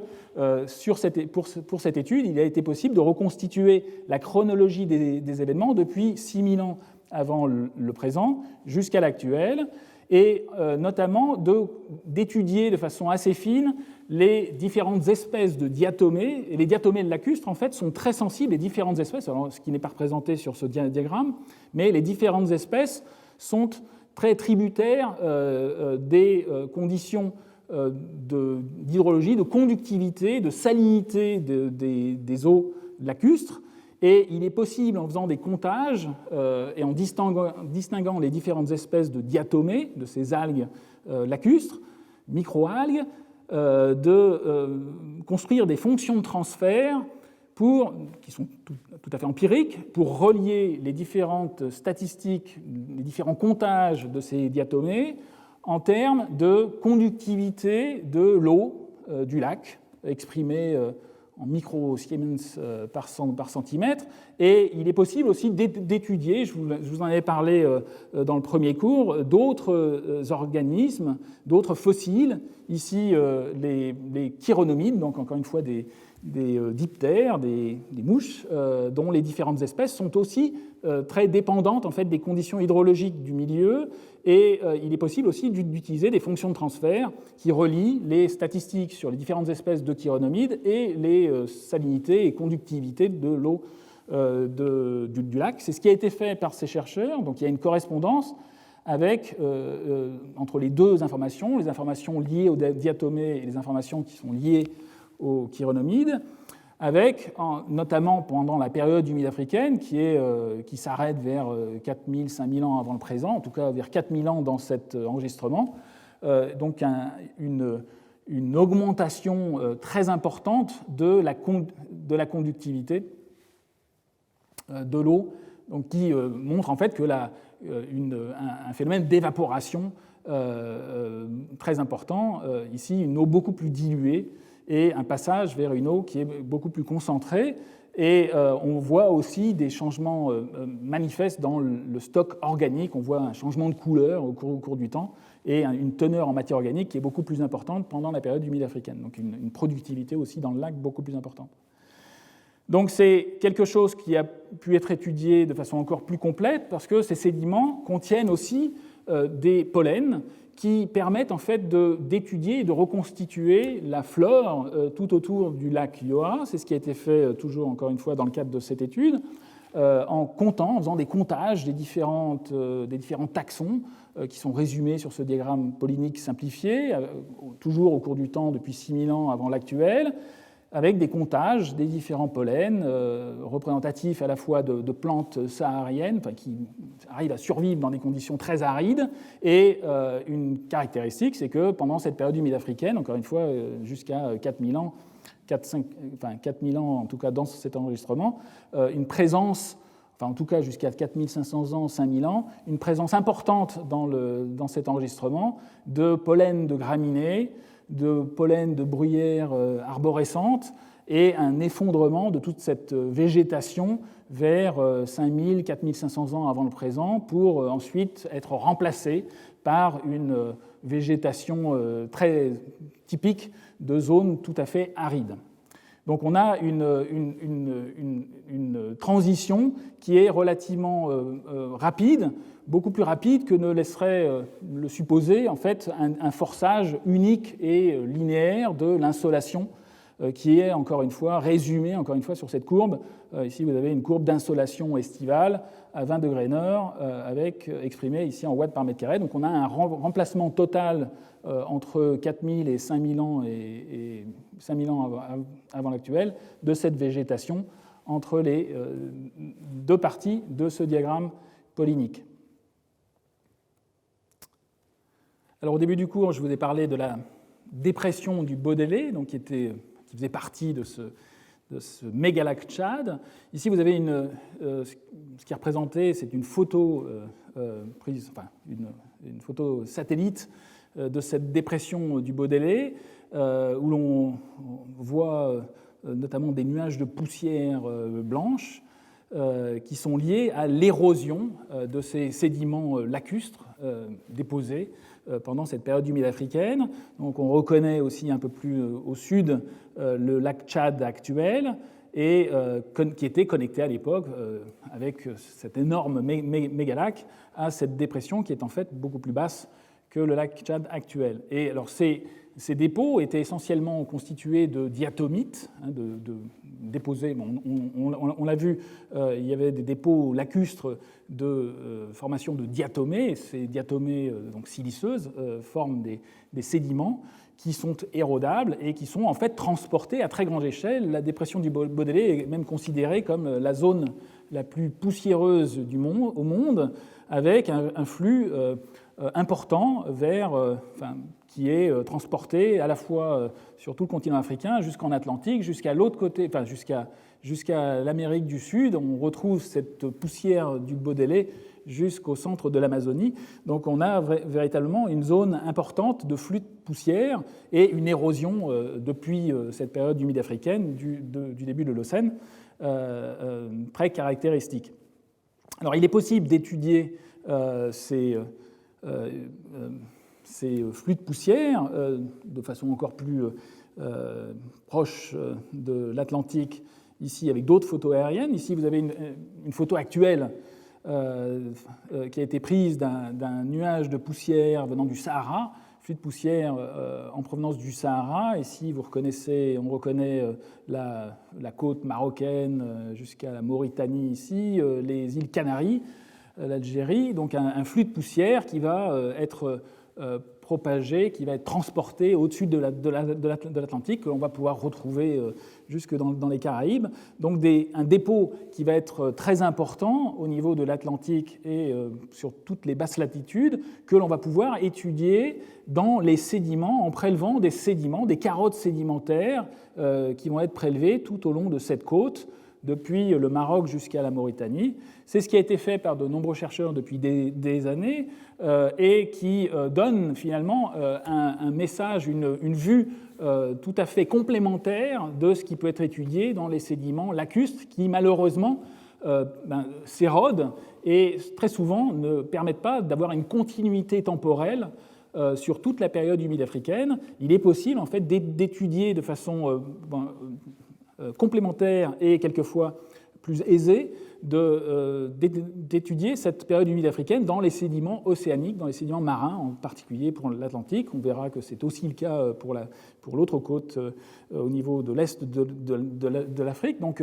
pour cette étude, il a été possible de reconstituer la chronologie des événements depuis 6000 ans avant le présent jusqu'à l'actuel, et notamment d'étudier de façon assez fine les différentes espèces de diatomées. Et les diatomées lacustres, en fait, sont très sensibles, les différentes espèces, alors, ce qui n'est pas représenté sur ce diagramme, mais les différentes espèces sont très tributaires des conditions d'hydrologie, de conductivité, de salinité des eaux lacustres. Et il est possible, en faisant des comptages et en distinguant les différentes espèces de diatomées, de ces algues lacustres, microalgues, de construire des fonctions de transfert qui sont tout à fait empiriques, pour relier les différentes statistiques, les différents comptages de ces diatomées en termes de conductivité de l'eau du lac, exprimée en micro-Siemens par centimètre. Et il est possible aussi d'étudier, je vous en avais parlé dans le premier cours, d'autres organismes, d'autres fossiles, ici les chironomides, donc encore une fois des diptères, des mouches, dont les différentes espèces sont aussi très dépendantes en fait, des conditions hydrologiques du milieu, et il est possible aussi d'utiliser des fonctions de transfert qui relient les statistiques sur les différentes espèces de chironomides et les salinités et conductivités de l'eau du lac. C'est ce qui a été fait par ces chercheurs, donc il y a une correspondance entre les deux informations, les informations liées aux diatomées et les informations qui sont liées aux chironomides, avec, notamment pendant la période humide africaine, qui s'arrête vers 4000, 5000 ans avant le présent, en tout cas vers 4000 ans dans cet enregistrement, donc une augmentation très importante de la conductivité de l'eau, donc qui montre en fait que un phénomène d'évaporation très important, ici une eau beaucoup plus diluée, et un passage vers une eau qui est beaucoup plus concentrée. Et on voit aussi des changements manifestes dans le stock organique. On voit un changement de couleur au cours du temps. et une teneur en matière organique qui est beaucoup plus importante pendant la période humide africaine, donc une productivité aussi dans le lac beaucoup plus importante. Donc c'est quelque chose qui a pu être étudié de façon encore plus complète parce que ces sédiments contiennent aussi des pollens qui permettent en fait d'étudier et de reconstituer la flore tout autour du lac Yoa. C'est ce qui a été fait toujours encore une fois dans le cadre de cette étude, en comptant, en faisant des comptages des différents taxons qui sont résumés sur ce diagramme pollinique simplifié, toujours au cours du temps depuis 6000 ans avant l'actuel, avec des comptages des différents pollens représentatifs à la fois de plantes sahariennes, enfin, qui arrivent à survivre dans des conditions très arides, et une caractéristique, c'est que pendant cette période humide africaine, encore une fois jusqu'à 4000 ans, 4000 ans en tout cas dans cet enregistrement, une présence, enfin en tout cas jusqu'à 4500 ans, 5000 ans, une présence importante dans cet enregistrement de pollen de graminées, de pollen de bruyères arborescentes et un effondrement de toute cette végétation vers 5000, 4500 ans avant le présent pour ensuite être remplacée par une végétation très typique de zones tout à fait arides. Donc on a une transition qui est relativement rapide, beaucoup plus rapide que ne laisserait le supposer en fait un forçage unique et linéaire de l'insolation qui est encore une fois résumé encore une fois sur cette courbe. Ici vous avez une courbe d'insolation estivale à 20 degrés nord avec exprimée ici en watts par mètre carré. Donc on a un remplacement total entre 4000 et 5000 ans et 5000 ans avant l'actuel de cette végétation entre les deux parties de ce diagramme pollinique. Alors au début du cours, je vous ai parlé de la dépression du Baudelaire, donc qui faisait partie de ce mégalac Tchad. Ici, vous avez ce qui est représenté, c'est une photo prise, enfin une photo satellite de cette dépression du Baudelaire, où l'on voit notamment des nuages de poussière blanche qui sont liés à l'érosion de ces sédiments lacustres déposés pendant cette période humide africaine. Donc on reconnaît aussi un peu plus au sud le lac Tchad actuel, et qui était connecté à l'époque avec cet énorme mégalac à cette dépression qui est en fait beaucoup plus basse que le lac Tchad actuel. Et alors ces dépôts étaient essentiellement constitués de diatomites, de déposés. Bon, on l'a vu, il y avait des dépôts lacustres de formation de diatomées. Ces diatomées donc siliceuses forment des sédiments qui sont érodables et qui sont en fait transportés à très grande échelle. La dépression du Baudelaire est même considérée comme la zone la plus poussiéreuse au monde, avec un flux important qui est transporté à la fois sur tout le continent africain jusqu'en Atlantique, jusqu'à l'autre côté, enfin jusqu'à l'Amérique du Sud. On retrouve cette poussière du Baudelaire jusqu'au centre de l'Amazonie. Donc on a véritablement une zone importante de flux de poussière et une érosion depuis cette période humide africaine du début de l'Holocène très caractéristique. Alors il est possible d'étudier ces flux de poussière de façon encore plus proche de l'Atlantique, ici avec d'autres photos aériennes. Ici vous avez une photo actuelle qui a été prise d'un nuage de poussière venant du Sahara, flux de poussière en provenance du Sahara. Ici on reconnaît la côte marocaine jusqu'à la Mauritanie ici, les îles Canaries, l'Algérie, donc un flux de poussière qui va être propagé, qui va être transporté au-dessus de l'Atlantique, que l'on va pouvoir retrouver jusque dans les Caraïbes. Donc un dépôt qui va être très important au niveau de l'Atlantique et sur toutes les basses latitudes, que l'on va pouvoir étudier dans les sédiments, en prélevant des sédiments, des carottes sédimentaires qui vont être prélevées tout au long de cette côte, depuis le Maroc jusqu'à la Mauritanie. C'est ce qui a été fait par de nombreux chercheurs depuis des années et qui donne finalement un message, une vue tout à fait complémentaire de ce qui peut être étudié dans les sédiments lacustres qui malheureusement s'érodent et très souvent ne permettent pas d'avoir une continuité temporelle sur toute la période humide africaine. Il est possible en fait d'étudier de façon complémentaire et quelquefois plus aisée d'étudier cette période humide africaine dans les sédiments océaniques, dans les sédiments marins, en particulier pour l'Atlantique. On verra que c'est aussi le cas pour l'autre côte au niveau de l'est de l'Afrique. Donc,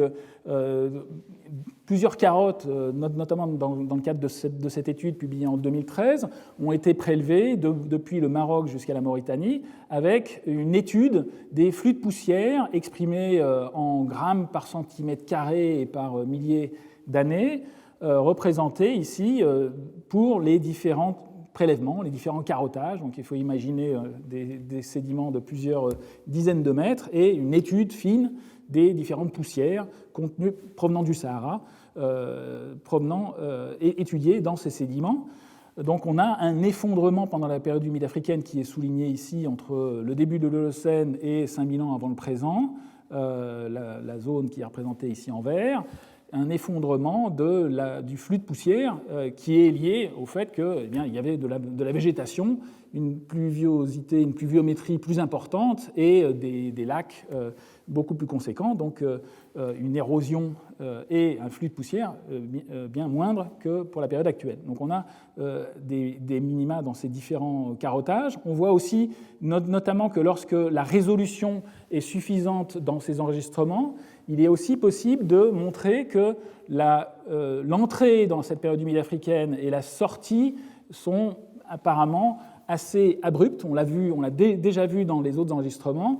plusieurs carottes, notamment dans le cadre de cette étude publiée en 2013, ont été prélevées depuis le Maroc jusqu'à la Mauritanie, avec une étude des flux de poussière exprimés en grammes par centimètre carré et par milliers d'années, représentés ici pour les différents prélèvements, les différents carottages. Donc il faut imaginer des sédiments de plusieurs dizaines de mètres et une étude fine des différentes poussières provenant du Sahara, étudiées dans ces sédiments. Donc on a un effondrement pendant la période humide africaine qui est souligné ici entre le début de l'Holocène et 5000 ans avant le présent, la zone qui est représentée ici en vert, un effondrement du flux de poussière qui est lié au fait qu'il y avait de la végétation, une pluviosité, une pluviométrie plus importante et des lacs beaucoup plus conséquents, donc une érosion et un flux de poussière bien moindre que pour la période actuelle. Donc on a des minima dans ces différents carottages. On voit aussi notamment que lorsque la résolution est suffisante dans ces enregistrements, il est aussi possible de montrer que l'entrée dans cette période humide africaine et la sortie sont apparemment assez abruptes. On l'a déjà vu dans les autres enregistrements.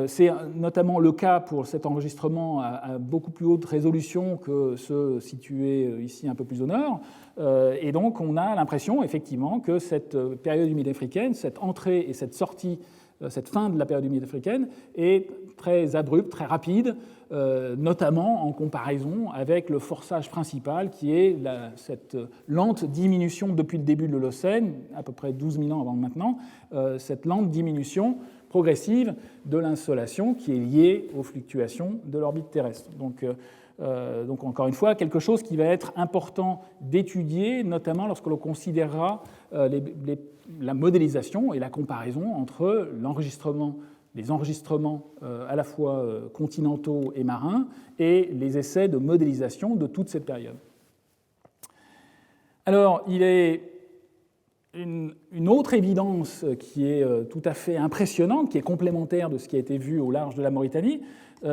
C'est notamment le cas pour cet enregistrement à beaucoup plus haute résolution que ceux situés ici un peu plus au nord. Et donc on a l'impression effectivement que cette période humide africaine, cette entrée et cette sortie, cette fin de la période humide africaine est très abrupte, très rapide, notamment en comparaison avec le forçage principal qui est cette lente diminution depuis le début de l'Holocène, à peu près 12 000 ans avant maintenant, cette lente diminution progressive de l'insolation qui est liée aux fluctuations de l'orbite terrestre. Donc encore une fois, quelque chose qui va être important d'étudier, notamment lorsque l'on considérera la modélisation et la comparaison entre les enregistrements à la fois continentaux et marins et les essais de modélisation de toute cette période. Alors, il est une autre évidence qui est tout à fait impressionnante, qui est complémentaire de ce qui a été vu au large de la Mauritanie,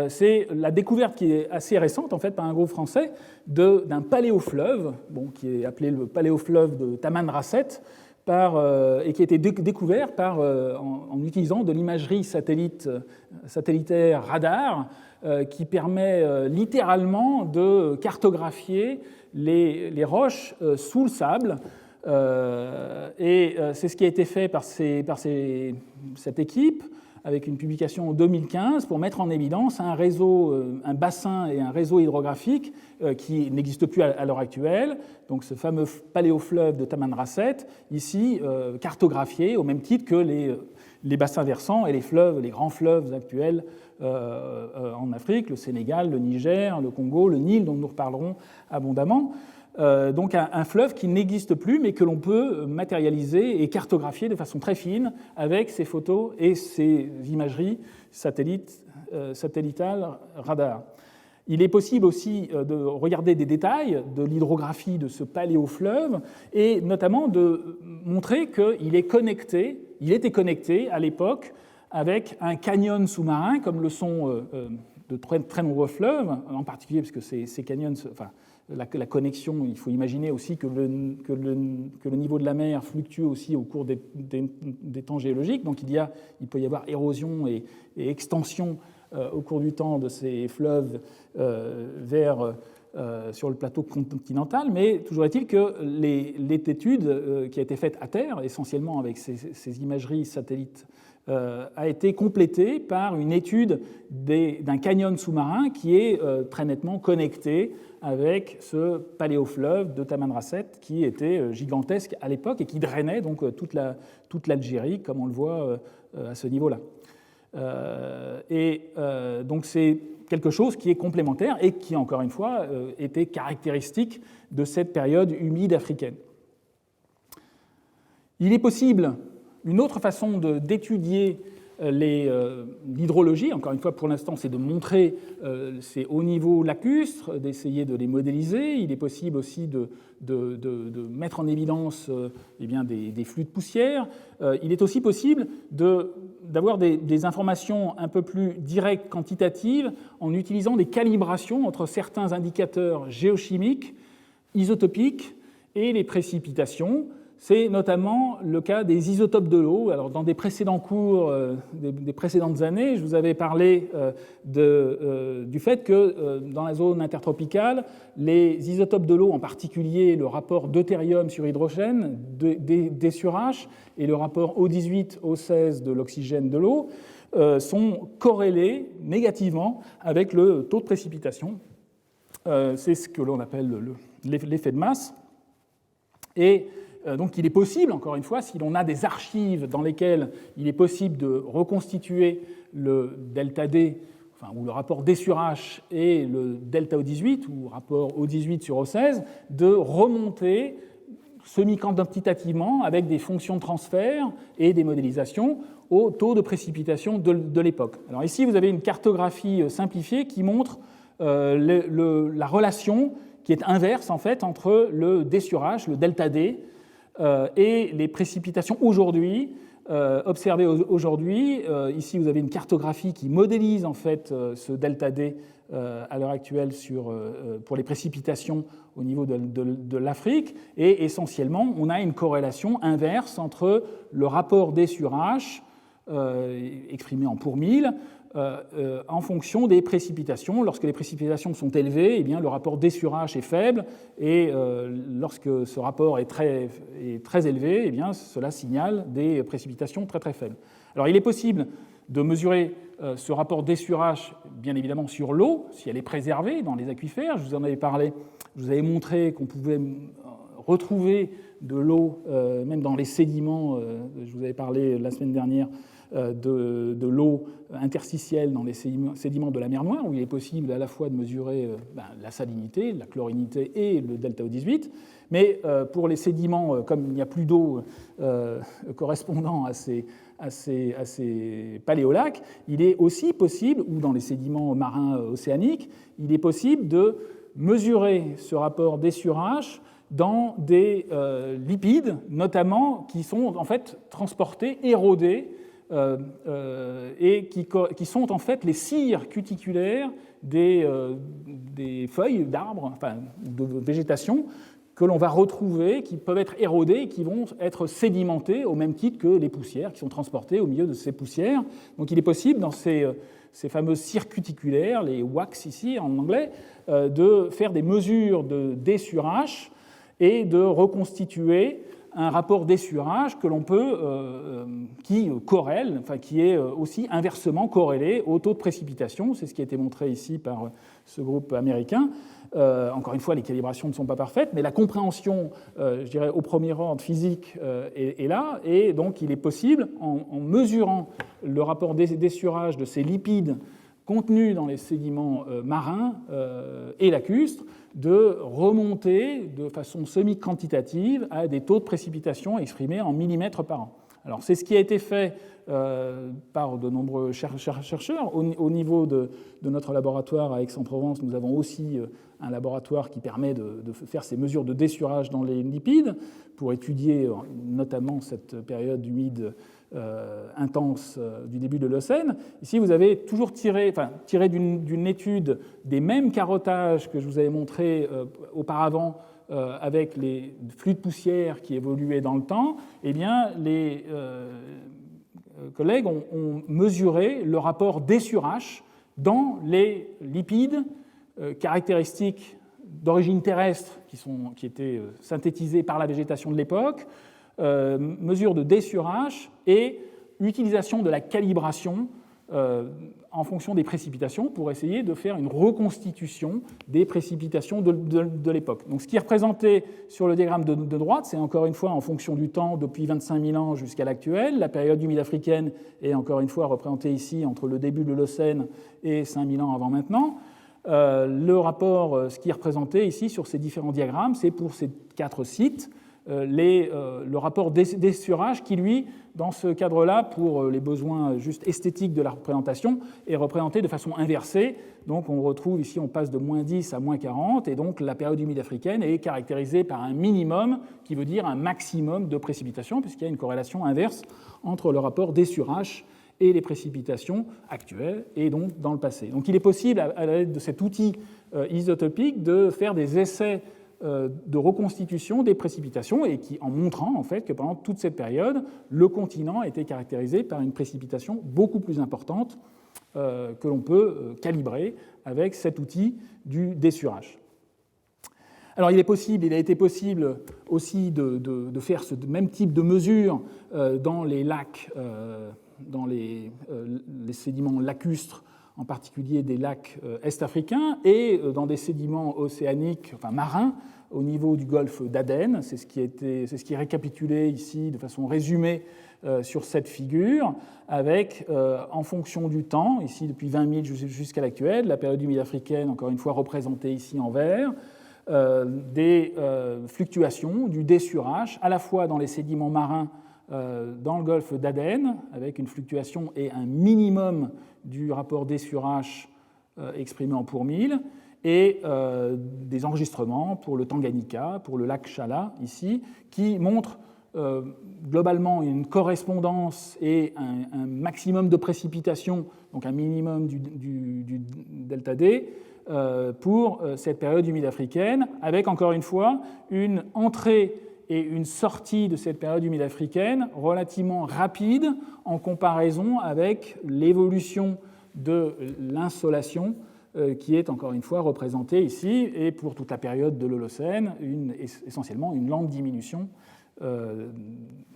c'est la découverte qui est assez récente, en fait, par un groupe français, d'un paléofleuve, qui est appelé le paléofleuve de Tamanrasset, et qui a été découvert en utilisant de l'imagerie satellitaire radar, qui permet littéralement de cartographier les roches sous le sable. Et c'est ce qui a été fait par cette équipe, avec une publication en 2015 pour mettre en évidence un bassin et un réseau hydrographique qui n'existe plus à l'heure actuelle. Donc ce fameux paléofleuve de Tamanrasset, ici cartographié au même titre que les bassins versants et les grands fleuves actuels en Afrique, le Sénégal, le Niger, le Congo, le Nil, dont nous reparlerons abondamment. Donc un fleuve qui n'existe plus, mais que l'on peut matérialiser et cartographier de façon très fine avec ces photos et ces imageries satellitales radar. Il est possible aussi de regarder des détails de l'hydrographie de ce paléofleuve et notamment de montrer qu'il était connecté à l'époque avec un canyon sous-marin, comme le sont de très, très nombreux fleuves, en particulier parce que ces canyons... La connexion, il faut imaginer aussi que le niveau de la mer fluctue aussi au cours des temps géologiques. Donc il peut y avoir érosion et extension au cours du temps de ces fleuves sur le plateau continental. Mais toujours est-il que l'étude qui a été faite à terre, essentiellement avec ces imageries satellites, a été complétée par une étude d'un canyon sous-marin qui est très nettement connecté avec ce paléofleuve de Tamanrasset qui était gigantesque à l'époque et qui drainait donc toute l'Algérie, comme on le voit à ce niveau-là. Donc c'est quelque chose qui est complémentaire et qui, encore une fois, était caractéristique de cette période humide africaine. Il est possible Une autre façon d'étudier l'hydrologie, encore une fois pour l'instant, c'est de montrer ces hauts niveaux lacustres, d'essayer de les modéliser. Il est possible aussi de mettre en évidence eh bien, des flux de poussière. Il est aussi possible d'avoir des informations un peu plus directes, quantitatives, en utilisant des calibrations entre certains indicateurs géochimiques, isotopiques et les précipitations. C'est notamment le cas des isotopes de l'eau. Alors, dans des précédents cours, des précédentes années, je vous avais parlé du fait que dans la zone intertropicale, les isotopes de l'eau, en particulier le rapport deutérium sur hydrogène, D sur H, et le rapport O18, O16 de l'oxygène de l'eau, sont corrélés négativement avec le taux de précipitation. C'est ce que l'on appelle l'effet de masse. Et donc il est possible, encore une fois, si l'on a des archives dans lesquelles il est possible de reconstituer le delta D, enfin, ou le rapport D sur H et le delta O18, ou rapport O18 sur O16, de remonter semi-quantitativement avec des fonctions de transfert et des modélisations au taux de précipitation de l'époque. Alors ici, vous avez une cartographie simplifiée qui montre la relation qui est inverse en fait entre le D sur H, le delta D, et les précipitations aujourd'hui, observées aujourd'hui. Ici, vous avez une cartographie qui modélise en fait ce delta D à l'heure actuelle pour les précipitations au niveau de l'Afrique. Et essentiellement, on a une corrélation inverse entre le rapport D sur H, exprimé en pour 1000, en fonction des précipitations. Lorsque les précipitations sont élevées, eh bien, le rapport D sur H est faible, et lorsque ce rapport est très élevé, eh bien, cela signale des précipitations très très faibles. Alors il est possible de mesurer ce rapport D sur H, bien évidemment, sur l'eau, si elle est préservée dans les aquifères. Je vous en avais parlé, je vous avais montré qu'on pouvait retrouver de l'eau, même dans les sédiments, je vous avais parlé la semaine dernière, de l'eau interstitielle dans les sédiments de la mer Noire, où il est possible à la fois de mesurer la salinité, la chlorinité et le delta O18. Mais pour les sédiments, comme il n'y a plus d'eau correspondant à ces paléolacs, il est aussi possible, ou dans les sédiments marins océaniques, il est possible de mesurer ce rapport D sur H dans des lipides, notamment, qui sont en fait transportés, érodés, et qui sont en fait les cires cuticulaires des feuilles d'arbres, enfin de végétation, que l'on va retrouver, qui peuvent être érodées et qui vont être sédimentées au même titre que les poussières qui sont transportées au milieu de ces poussières. Donc il est possible dans ces fameuses cires cuticulaires, les wax ici en anglais, de faire des mesures de D sur H et de reconstituer un rapport D sur H que l'on peut, qui corrèle, enfin qui est aussi inversement corrélé au taux de précipitation. C'est ce qui a été montré ici par ce groupe américain. Encore une fois, les calibrations ne sont pas parfaites, mais la compréhension, je dirais, au premier ordre physique est là, et donc il est possible, en mesurant le rapport D sur H de ces lipides contenus dans les sédiments marins et lacustres, de remonter de façon semi-quantitative à des taux de précipitation exprimés en millimètres par an. Alors, c'est ce qui a été fait par de nombreux chercheurs. Au niveau de notre laboratoire à Aix-en-Provence, nous avons aussi un laboratoire qui permet de faire ces mesures de dessurage dans les lipides pour étudier notamment cette période humide intense du début de l'Holocène. Ici, vous avez toujours tiré d'une étude des mêmes carottages que je vous avais montré auparavant avec les flux de poussière qui évoluaient dans le temps. Eh bien, les collègues ont mesuré le rapport D sur H dans les lipides caractéristiques d'origine terrestre qui étaient synthétisés par la végétation de l'époque, mesure de D sur H et utilisation de la calibration en fonction des précipitations pour essayer de faire une reconstitution des précipitations de l'époque. Donc, ce qui est représenté sur le diagramme de droite, c'est encore une fois en fonction du temps depuis 25 000 ans jusqu'à l'actuel. La période humide africaine est encore une fois représentée ici entre le début de l'Holocène et 5 000 ans avant maintenant. Le rapport, ce qui est représenté ici sur ces différents diagrammes, c'est pour ces 4 sites le rapport d'essurage qui, lui, dans ce cadre-là, pour les besoins juste esthétiques de la représentation, est représenté de façon inversée. Donc on retrouve ici, on passe de moins 10 à moins 40, et donc la période humide africaine est caractérisée par un minimum, qui veut dire un maximum de précipitations, puisqu'il y a une corrélation inverse entre le rapport d'essurage et les précipitations actuelles, et donc dans le passé. Donc il est possible, à l'aide de cet outil isotopique, de faire des essais de reconstitution des précipitations, et en montrant en fait que pendant toute cette période, le continent a été caractérisé par une précipitation beaucoup plus importante que l'on peut calibrer avec cet outil du dessurage. Alors il a été possible aussi de faire ce même type de mesures dans les lacs, dans les sédiments lacustres, en particulier des lacs est-africains, et dans des sédiments océaniques, enfin marins, au niveau du golfe d'Aden. C'est ce qui est récapitulé ici de façon résumée sur cette figure, avec, en fonction du temps, ici depuis 20 000 jusqu'à l'actuel, la période humide africaine, encore une fois représentée ici en vert, des fluctuations du dessurage, à la fois dans les sédiments marins dans le golfe d'Aden, avec une fluctuation et un minimum du rapport dessurage exprimé en pour 1000, et des enregistrements pour le Tanganyika, pour le lac Chala, ici, qui montrent globalement une correspondance et un maximum de précipitation, donc un minimum du delta D, pour cette période humide africaine, avec encore une fois une entrée et une sortie de cette période humide africaine relativement rapide en comparaison avec l'évolution de l'insolation qui est encore une fois représentée ici, et pour toute la période de l'Holocène, essentiellement une lente diminution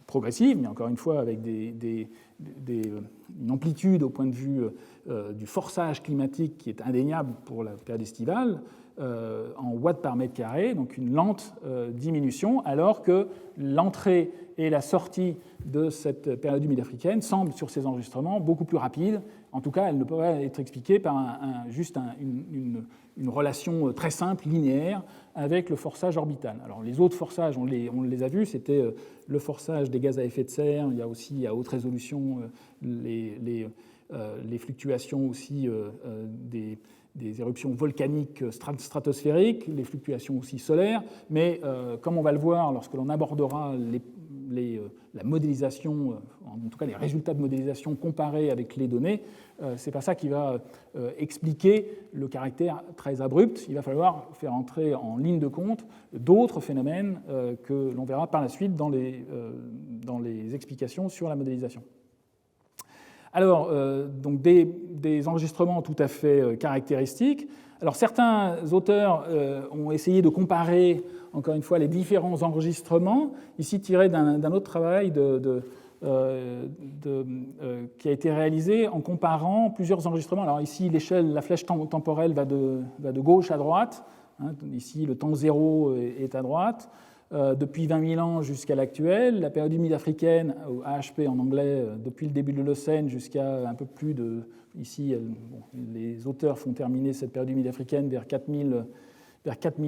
progressive, mais encore une fois avec une amplitude au point de vue du forçage climatique qui est indéniable pour la période estivale, en watts par mètre carré, donc une lente diminution, alors que l'entrée et la sortie de cette période humide africaine semblent, sur ces enregistrements, beaucoup plus rapides. En tout cas, elle ne peut pas être expliquée par juste une relation très simple, linéaire, avec le forçage orbital. Alors les autres forçages, on les a vus, c'était le forçage des gaz à effet de serre, il y a aussi à haute résolution les fluctuations aussi des éruptions volcaniques stratosphériques, les fluctuations aussi solaires, mais comme on va le voir lorsque l'on abordera la modélisation, en tout cas les résultats de modélisation comparés avec les données, c'est pas ça qui va expliquer le caractère très abrupt. Il va falloir faire entrer en ligne de compte d'autres phénomènes que l'on verra par la suite dans les explications sur la modélisation. Alors, donc des enregistrements tout à fait caractéristiques. Alors, certains auteurs ont essayé de comparer, encore une fois, les différents enregistrements, ici tirés d'un autre travail qui a été réalisé en comparant plusieurs enregistrements. Alors ici, la flèche temporelle va de gauche à droite. Ici, le temps zéro est à droite. Depuis 20 000 ans jusqu'à l'actuel, la période humide africaine, ou AHP en anglais, depuis le début de l'Holocène jusqu'à un peu plus de... Ici, les auteurs font terminer cette période humide africaine vers 4000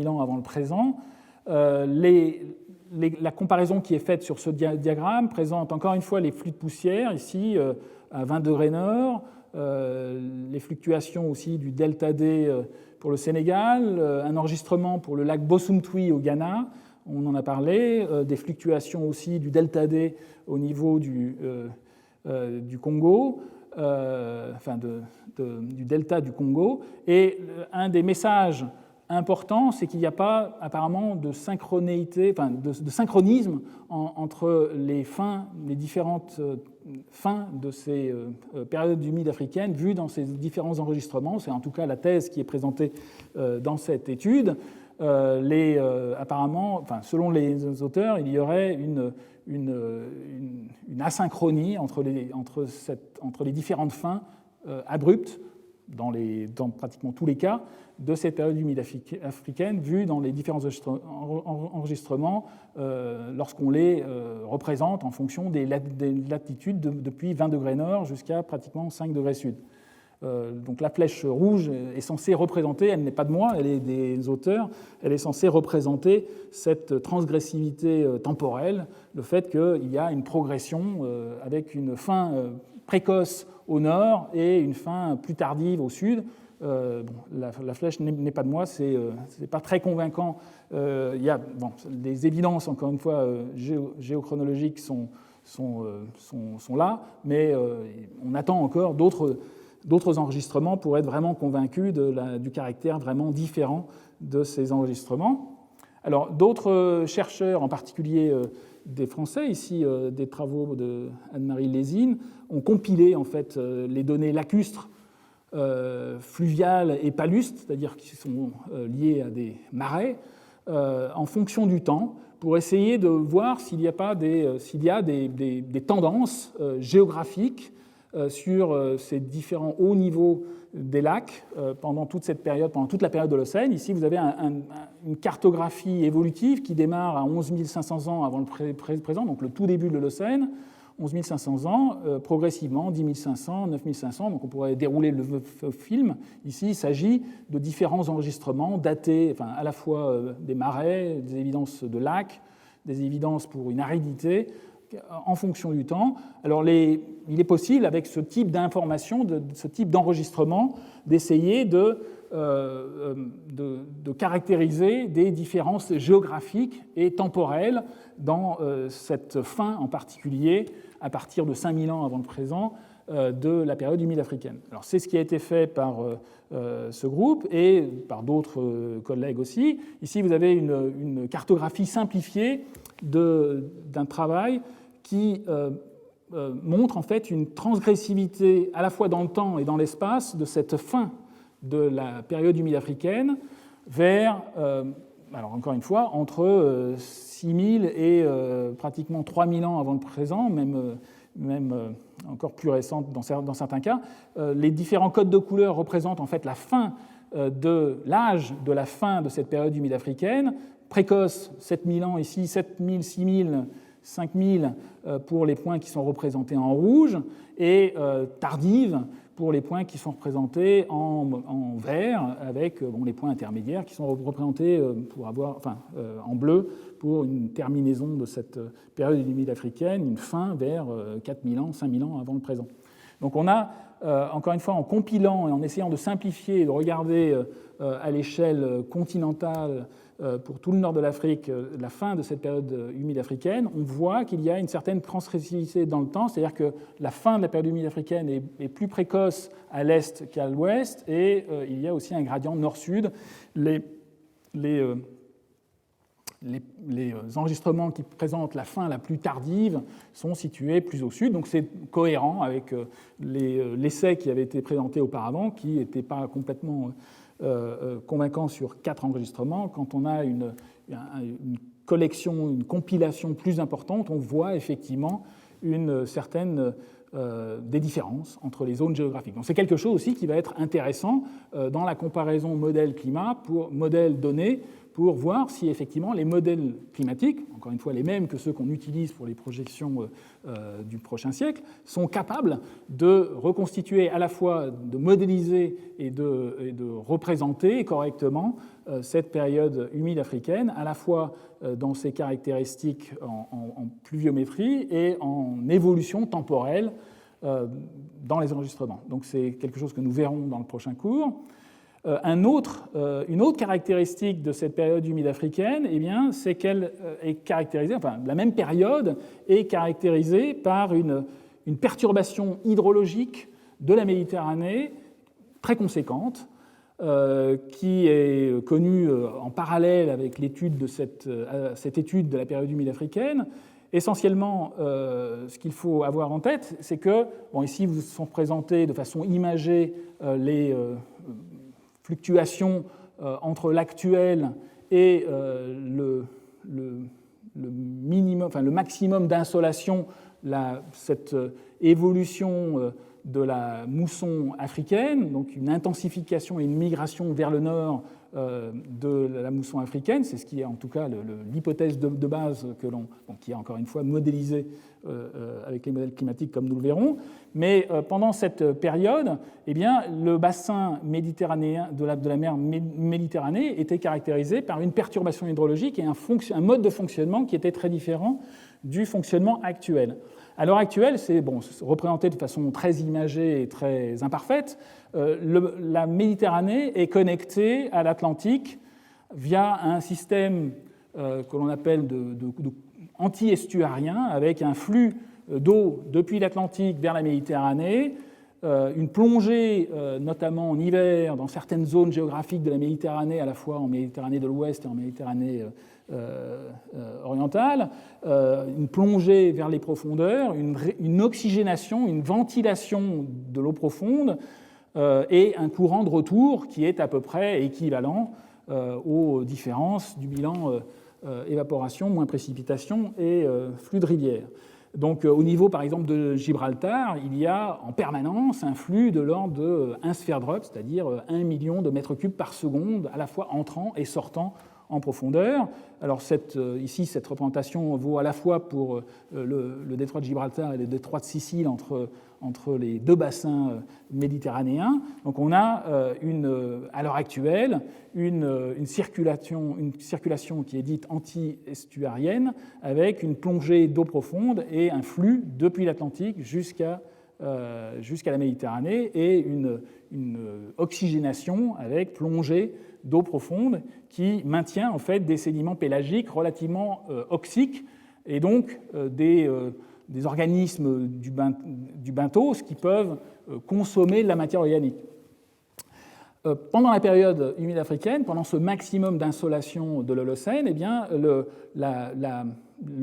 ans avant le présent. La comparaison qui est faite sur ce diagramme présente encore une fois les flux de poussière, ici à 20 degrés nord, les fluctuations aussi du delta D pour le Sénégal, un enregistrement pour le lac Bosumtwi au Ghana, on en a parlé, des fluctuations aussi du delta D au niveau du Congo, du delta du Congo. Et un des messages importants, c'est qu'il n'y a pas apparemment de synchronisme entre les différentes fins de ces périodes humides africaines vues dans ces différents enregistrements. C'est en tout cas la thèse qui est présentée dans cette étude. Apparemment, selon les auteurs, il y aurait une asynchronie entre les différentes fins abruptes dans pratiquement tous les cas de cette période humide africaine vue dans les différents enregistrements lorsqu'on les représente en fonction des latitudes depuis 20 degrés nord jusqu'à pratiquement 5 degrés sud. Donc la flèche rouge est censée représenter, elle n'est pas de moi, elle est des auteurs, elle est censée représenter cette transgressivité temporelle, le fait qu'il y a une progression avec une fin précoce au nord et une fin plus tardive au sud. La flèche n'est pas de moi, c'est pas très convaincant. Il y a des évidences, encore une fois, géochronologiques sont là, mais on attend encore d'autres enregistrements pour être vraiment convaincus du caractère vraiment différent de ces enregistrements. Alors, d'autres chercheurs, en particulier des Français, ici des travaux de Anne-Marie Lésine, ont compilé en fait les données lacustres, fluviales et palustres, c'est-à-dire qui sont liées à des marais, en fonction du temps, pour essayer de voir s'il y a des tendances géographiques sur ces différents hauts niveaux des lacs pendant toute cette période, pendant toute la période de l'Holocène. Ici, vous avez une cartographie évolutive qui démarre à 11 500 ans avant le présent, donc le tout début de l'Holocène, 11 500 ans, progressivement, 10 500, 9 500, donc on pourrait dérouler le film. Ici, il s'agit de différents enregistrements datés, enfin, à la fois des marais, des évidences de lacs, des évidences pour une aridité, en fonction du temps. Alors, il est possible, avec ce type d'information, ce type d'enregistrement, d'essayer de caractériser des différences géographiques et temporelles dans cette fin en particulier, à partir de 5000 ans avant le présent, de la période humide africaine. Alors, c'est ce qui a été fait par ce groupe et par d'autres collègues aussi. Ici, vous avez une cartographie simplifiée d'un travail qui montre en fait une transgressivité à la fois dans le temps et dans l'espace de cette fin de la période humide africaine vers, alors encore une fois, entre 6000 et pratiquement 3000 ans avant le présent, même encore plus récente dans certains cas. Les différents codes de couleurs représentent en fait la fin de l'âge de la fin de cette période humide africaine, précoce 7000 ans ici, 7000, 6000, 5000 pour les points qui sont représentés en rouge, et tardive pour les points qui sont représentés en vert, avec les points intermédiaires qui sont représentés en bleu pour une terminaison de cette période humide africaine, une fin vers 4000 ans, 5000 ans avant le présent. Donc on a, encore une fois, en compilant et en essayant de simplifier et de regarder à l'échelle continentale pour tout le nord de l'Afrique la fin de cette période humide africaine, on voit qu'il y a une certaine transgressivité dans le temps, c'est-à-dire que la fin de la période humide africaine est plus précoce à l'est qu'à l'ouest, et il y a aussi un gradient nord-sud. Les enregistrements qui présentent la fin la plus tardive sont situés plus au sud, donc c'est cohérent avec l'essai qui avait été présenté auparavant, qui n'était pas complètement convaincant sur 4 enregistrements. Quand on a une collection, une compilation plus importante, on voit effectivement une certaine des différences entre les zones géographiques. Donc c'est quelque chose aussi qui va être intéressant dans la comparaison modèle-climat pour modèle-données, pour voir si effectivement les modèles climatiques, encore une fois les mêmes que ceux qu'on utilise pour les projections du prochain siècle, sont capables de reconstituer, à la fois de modéliser et de représenter correctement cette période humide africaine, à la fois dans ses caractéristiques en pluviométrie et en évolution temporelle dans les enregistrements. Donc c'est quelque chose que nous verrons dans le prochain cours. Une autre caractéristique de cette période humide africaine, eh bien, c'est qu'elle est caractérisée, enfin, la même période est caractérisée par une perturbation hydrologique de la Méditerranée très conséquente, qui est connue en parallèle avec l'étude de cette étude de la période humide africaine. Essentiellement, ce qu'il faut avoir en tête, c'est que, ici, vous sont présentés de façon imagée les fluctuations entre l'actuel et le minimum, enfin, le maximum d'insolation, cette évolution de la mousson africaine, donc une intensification et une migration vers le nord de la mousson africaine. C'est ce qui est en tout cas l'hypothèse de base qui est encore une fois modélisée avec les modèles climatiques comme nous le verrons. Mais pendant cette période, eh bien, le bassin méditerranéen de la mer Méditerranée était caractérisé par une perturbation hydrologique et un mode de fonctionnement qui était très différent du fonctionnement actuel. À l'heure actuelle, c'est représenté de façon très imagée et très imparfaite. La Méditerranée est connectée à l'Atlantique via un système que l'on appelle anti-estuarien, avec un flux d'eau depuis l'Atlantique vers la Méditerranée, une plongée, notamment en hiver, dans certaines zones géographiques de la Méditerranée, à la fois en Méditerranée de l'Ouest et en Méditerranée orientale, une plongée vers les profondeurs, une oxygénation, une ventilation de l'eau profonde et un courant de retour qui est à peu près équivalent aux différences du bilan évaporation, moins précipitation et flux de rivière. Donc au niveau par exemple de Gibraltar, il y a en permanence un flux de l'ordre de 1 Sverdrup, c'est-à-dire 1 million de mètres cubes par seconde, à la fois entrant et sortant en profondeur. Alors ici, cette représentation vaut à la fois pour le détroit de Gibraltar et le détroit de Sicile entre les deux bassins méditerranéens. Donc on a à l'heure actuelle une circulation qui est dite anti-estuarienne avec une plongée d'eau profonde et un flux depuis l'Atlantique jusqu'à la Méditerranée et une oxygénation avec plongée d'eau profonde qui maintient en fait des sédiments pélagiques relativement oxiques et donc des organismes du benthos qui peuvent consommer de la matière organique. Pendant la période humide africaine, pendant ce maximum d'insolation de l'Holocène, eh bien, le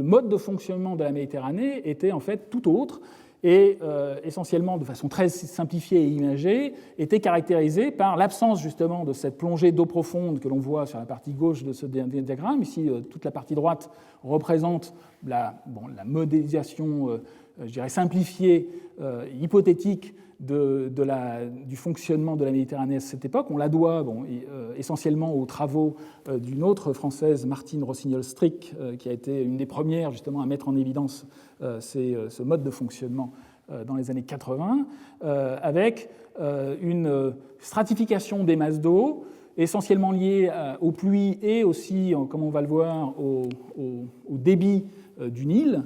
mode de fonctionnement de la Méditerranée était en fait tout autre et essentiellement de façon très simplifiée et imagée, était caractérisé par l'absence justement de cette plongée d'eau profonde que l'on voit sur la partie gauche de ce diagramme. Ici, toute la partie droite représente la modélisation, je dirais simplifiée, hypothétique du fonctionnement de la Méditerranée à cette époque. On la doit essentiellement aux travaux d'une autre Française, Martine Rossignol-Strick, qui a été une des premières justement à mettre en évidence ce mode de fonctionnement dans les années 80, avec une stratification des masses d'eau essentiellement liée aux pluies et aussi, comme on va le voir, au débit du Nil,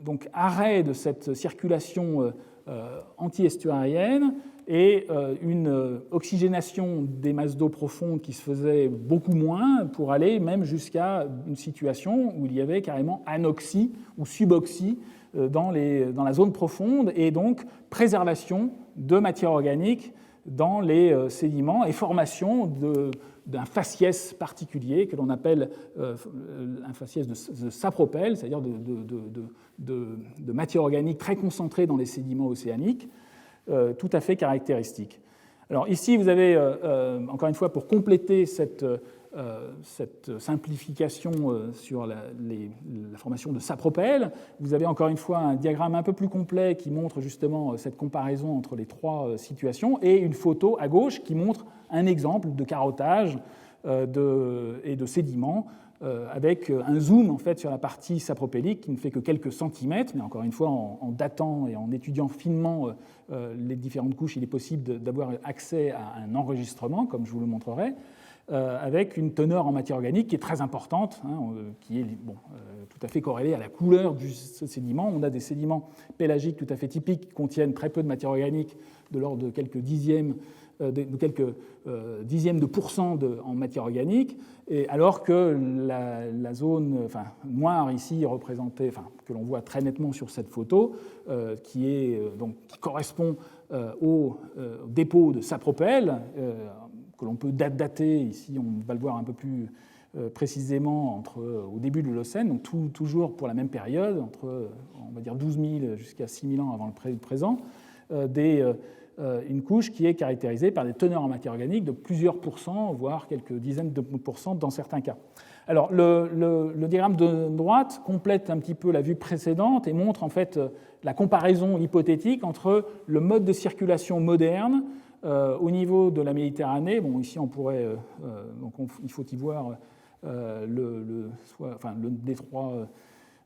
donc arrêt de cette circulation anti-estuarienne et une oxygénation des masses d'eau profondes qui se faisait beaucoup moins pour aller même jusqu'à une situation où il y avait carrément anoxie ou suboxie dans la zone profonde et donc préservation de matière organique dans les sédiments et formation d'un faciès particulier que l'on appelle un faciès de sapropel, c'est-à-dire de matière organique très concentrée dans les sédiments océaniques, tout à fait caractéristique. Alors ici, vous avez, encore une fois, pour compléter cette simplification sur la formation de sapropel, vous avez encore une fois un diagramme un peu plus complet qui montre justement cette comparaison entre les trois situations et une photo à gauche qui montre un exemple de carottage et de sédiments avec un zoom en fait sur la partie sapropélique qui ne fait que quelques centimètres, mais encore une fois en datant et en étudiant finement les différentes couches, il est possible d'avoir accès à un enregistrement, comme je vous le montrerai, avec une teneur en matière organique qui est très importante, qui est tout à fait corrélée à la couleur du sédiment. On a des sédiments pélagiques tout à fait typiques qui contiennent très peu de matière organique, de l'ordre de quelques dixièmes de pourcent en matière organique, alors que la zone noire ici représentée, que l'on voit très nettement sur cette photo, qui correspond au dépôt de sapropel, que l'on peut dater, ici on va le voir un peu plus précisément au début de l'Holocène, donc toujours pour la même période, entre on va dire 12 000 jusqu'à 6 000 ans avant le présent, une couche qui est caractérisée par des teneurs en matière organique de plusieurs pourcents, voire quelques dizaines de pourcents dans certains cas. Alors, le diagramme de droite complète un petit peu la vue précédente et montre en fait la comparaison hypothétique entre le mode de circulation moderne au niveau de la Méditerranée. Bon, ici, on pourrait, il faut y voir le détroit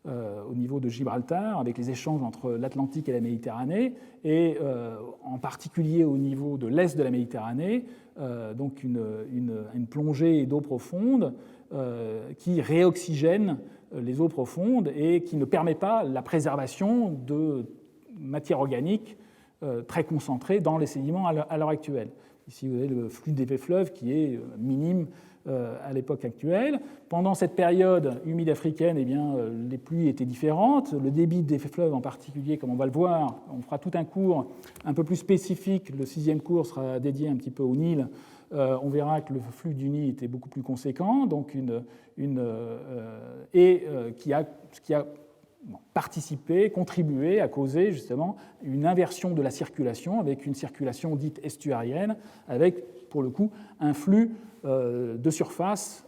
au niveau de Gibraltar, avec les échanges entre l'Atlantique et la Méditerranée, et en particulier au niveau de l'est de la Méditerranée, donc une plongée d'eau profonde qui réoxygène les eaux profondes et qui ne permet pas la préservation de matière organique très concentrée dans les sédiments à l'heure actuelle. Ici, vous avez le flux des fleuves qui est minime à l'époque actuelle. Pendant cette période humide africaine, eh bien, les pluies étaient différentes. Le débit des fleuves en particulier, comme on va le voir, on fera tout un cours un peu plus spécifique. Le 6e cours sera dédié un petit peu au Nil. On verra que le flux du Nil était beaucoup plus conséquent, donc qui a participé, contribué à causer justement une inversion de la circulation avec une circulation dite estuarienne, avec pour le coup un flux de surface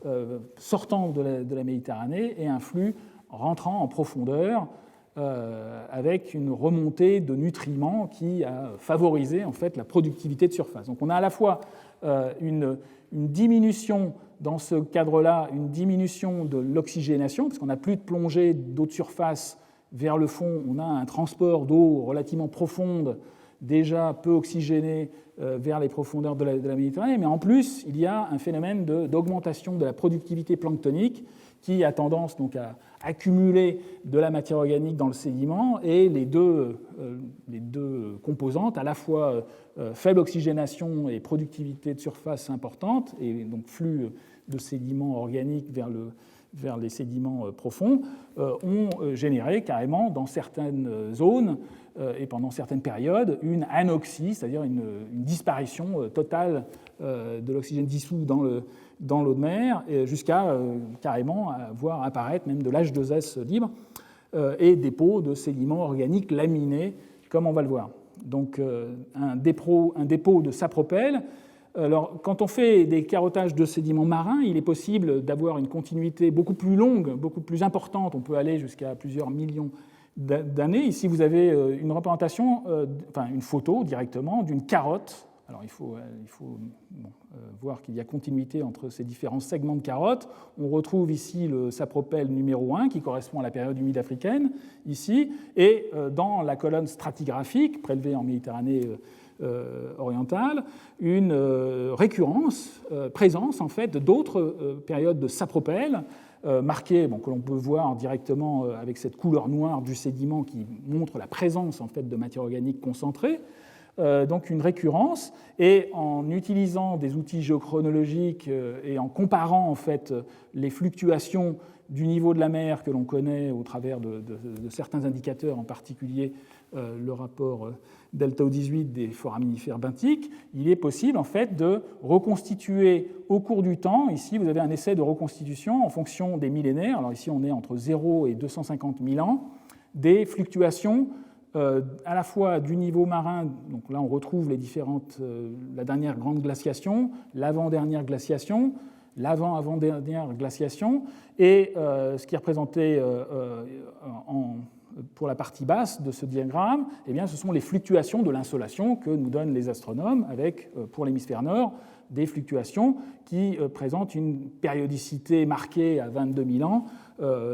sortant de la Méditerranée et un flux rentrant en profondeur avec une remontée de nutriments qui a favorisé en fait la productivité de surface. Donc on a à la fois une diminution dans ce cadre-là, une diminution de l'oxygénation, parce qu'on n'a plus de plongée d'eau de surface vers le fond, on a un transport d'eau relativement profonde, déjà peu oxygénée, vers les profondeurs de la Méditerranée, mais en plus, il y a un phénomène d'augmentation de la productivité planctonique qui a tendance donc à accumuler de la matière organique dans le sédiment, et les deux composantes, à la fois faible oxygénation et productivité de surface importante, et donc flux de sédiments organiques vers les sédiments profonds, ont généré carrément dans certaines zones et pendant certaines périodes une anoxie, c'est-à-dire une disparition totale de l'oxygène dissous dans l'eau de mer, jusqu'à carrément voir apparaître même de l'H2S libre et dépôts de sédiments organiques laminés, comme on va le voir. Donc un dépôt de sapropel. Alors, quand on fait des carottages de sédiments marins, il est possible d'avoir une continuité beaucoup plus longue, beaucoup plus importante. On peut aller jusqu'à plusieurs millions d'années. Ici, vous avez une représentation, une photo directement d'une carotte. Alors, il faut voir qu'il y a continuité entre ces différents segments de carottes. On retrouve ici le sapropel numéro 1, qui correspond à la période humide africaine, ici, et dans la colonne stratigraphique, prélevée en Méditerranée orientale, une présence en fait d'autres périodes de sapropel marquées, que l'on peut voir directement avec cette couleur noire du sédiment qui montre la présence en fait de matière organique concentrée. Donc une récurrence, et en utilisant des outils géochronologiques et en comparant en fait les fluctuations du niveau de la mer que l'on connaît au travers de certains indicateurs, en particulier le rapport delta O18 des foraminifères benthiques, il est possible en fait de reconstituer au cours du temps. Ici, vous avez un essai de reconstitution en fonction des millénaires. Alors ici, on est entre 0 et 250 000 ans, des fluctuations à la fois du niveau marin. Donc là, on retrouve les différentes, la dernière grande glaciation, l'avant-dernière glaciation, l'avant-avant-dernière glaciation, et ce qui est représenté pour la partie basse de ce diagramme, eh bien, ce sont les fluctuations de l'insolation que nous donnent les astronomes, avec, pour l'hémisphère nord, des fluctuations qui présentent une périodicité marquée à 22 000 ans,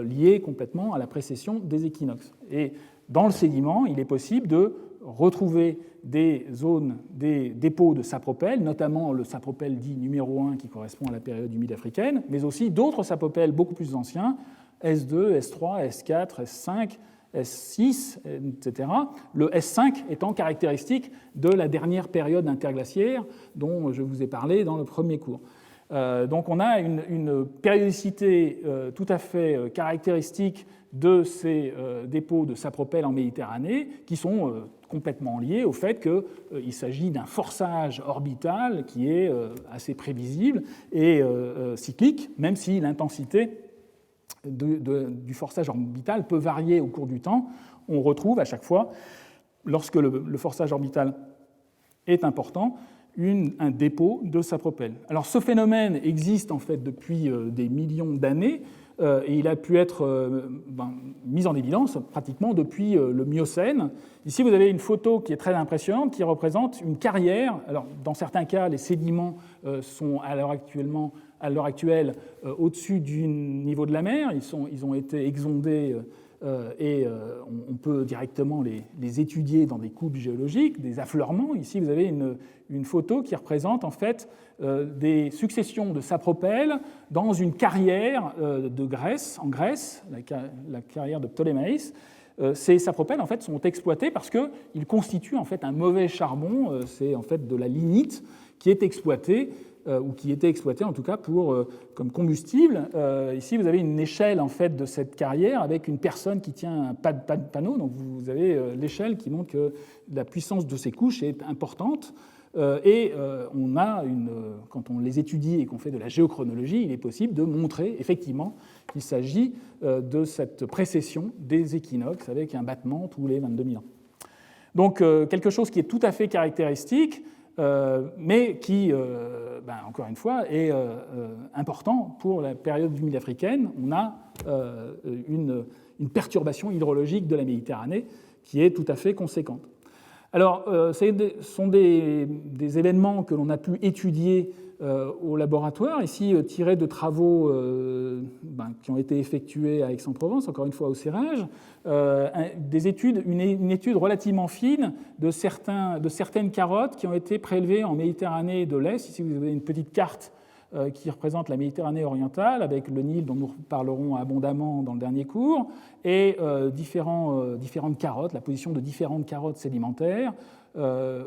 liée complètement à la précession des équinoxes. Et dans le sédiment, il est possible de retrouver des zones, des dépôts de sapropel, notamment le sapropel dit numéro 1 qui correspond à la période humide africaine, mais aussi d'autres sapropels beaucoup plus anciens, S2, S3, S4, S5, S6, etc. Le S5 étant caractéristique de la dernière période interglaciaire dont je vous ai parlé dans le premier cours. Donc on a une périodicité tout à fait caractéristique de ces dépôts de sapropel en Méditerranée qui sont complètement liés au fait qu'il s'agit d'un forçage orbital qui est assez prévisible et cyclique, même si l'intensité du forçage orbital peut varier au cours du temps. On retrouve à chaque fois, lorsque le forçage orbital est important, un dépôt de sapropel. Alors ce phénomène existe en fait depuis des millions d'années et il a pu être mis en évidence pratiquement depuis le Miocène. Ici vous avez une photo qui est très impressionnante qui représente une carrière. Alors dans certains cas les sédiments sont à l'heure actuelle au-dessus du niveau de la mer, ils ont été exondés et on peut directement les étudier dans des coupes géologiques, des affleurements. Ici, vous avez une photo qui représente en fait des successions de sapropels dans une carrière de Grèce, en Grèce, la carrière de Ptolémaïs. Ces sapropels en fait sont exploités parce qu'ils constituent en fait un mauvais charbon. C'est en fait de la lignite qui est exploitée ou qui était exploité en tout cas comme combustible. Ici, vous avez une échelle en fait de cette carrière avec une personne qui tient un panneau. Donc vous avez l'échelle qui montre que la puissance de ces couches est importante. Quand on les étudie et qu'on fait de la géochronologie, il est possible de montrer effectivement qu'il s'agit de cette précession des équinoxes avec un battement tous les 22 000 ans. Donc quelque chose qui est tout à fait caractéristique, mais qui, encore une fois, est important pour la période humide africaine. On a une perturbation hydrologique de la Méditerranée qui est tout à fait conséquente. Alors, ce sont des événements que l'on a pu étudier au laboratoire, ici tirés de travaux qui ont été effectués à Aix-en-Provence, encore une fois au CEREJ, une étude relativement fine de certaines carottes qui ont été prélevées en Méditerranée de l'Est. Ici, vous avez une petite carte qui représente la Méditerranée orientale, avec le Nil dont nous parlerons abondamment dans le dernier cours, et différentes carottes, la position de différentes carottes sédimentaires, dans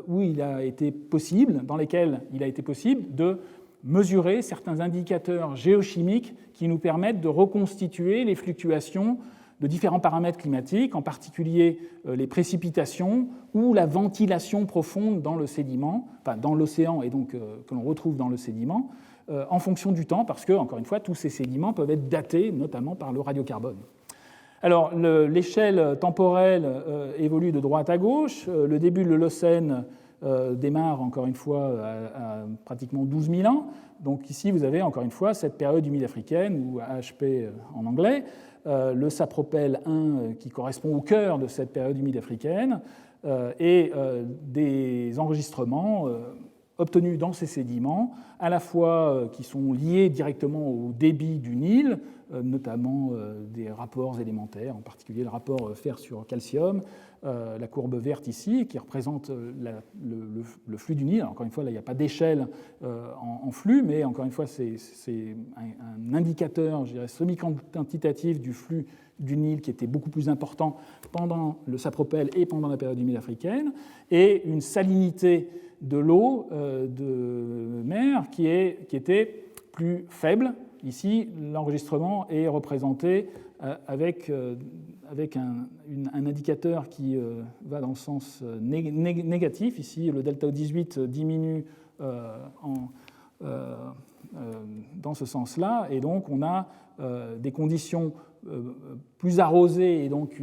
lesquelles il a été possible de mesurer certains indicateurs géochimiques qui nous permettent de reconstituer les fluctuations de différents paramètres climatiques, en particulier les précipitations ou la ventilation profonde dans le sédiment, enfin dans l'océan et donc que l'on retrouve dans le sédiment, en fonction du temps, parce que, encore une fois, tous ces sédiments peuvent être datés, notamment par le radiocarbone. Alors, l'échelle temporelle évolue de droite à gauche. Le début de l'Holocène démarre, encore une fois, à pratiquement 12 000 ans. Donc ici, vous avez, encore une fois, cette période humide africaine, ou AHP en anglais, le sapropel 1 qui correspond au cœur de cette période humide africaine, et des enregistrements obtenus dans ces sédiments, à la fois qui sont liés directement au débit du Nil, notamment des rapports élémentaires, en particulier le rapport fer sur calcium, la courbe verte ici, qui représente le flux du Nil. Alors, encore une fois, là, il n'y a pas d'échelle en flux, mais encore une fois, c'est un indicateur, je dirais, semi-quantitatif du flux du Nil qui était beaucoup plus important pendant le sapropel et pendant la période humide africaine, et une salinité de l'eau de mer qui était plus faible. Ici, l'enregistrement est représenté avec un indicateur qui va dans le sens négatif. Ici, le delta O18 diminue dans ce sens-là, et donc on a des conditions plus arrosées et donc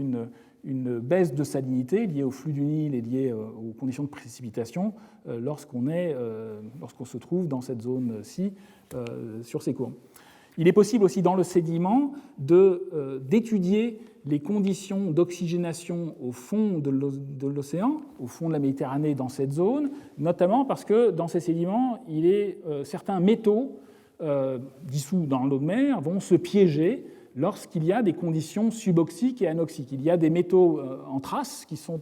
une baisse de salinité liée au flux du Nil et liée aux conditions de précipitation lorsqu'on se trouve dans cette zone-ci sur ces courbes. Il est possible aussi dans le sédiment d'étudier les conditions d'oxygénation au fond de l'océan, au fond de la Méditerranée dans cette zone, notamment parce que dans ces sédiments, certains métaux dissous dans l'eau de mer vont se piéger lorsqu'il y a des conditions suboxiques et anoxiques. Il y a des métaux en traces qui sont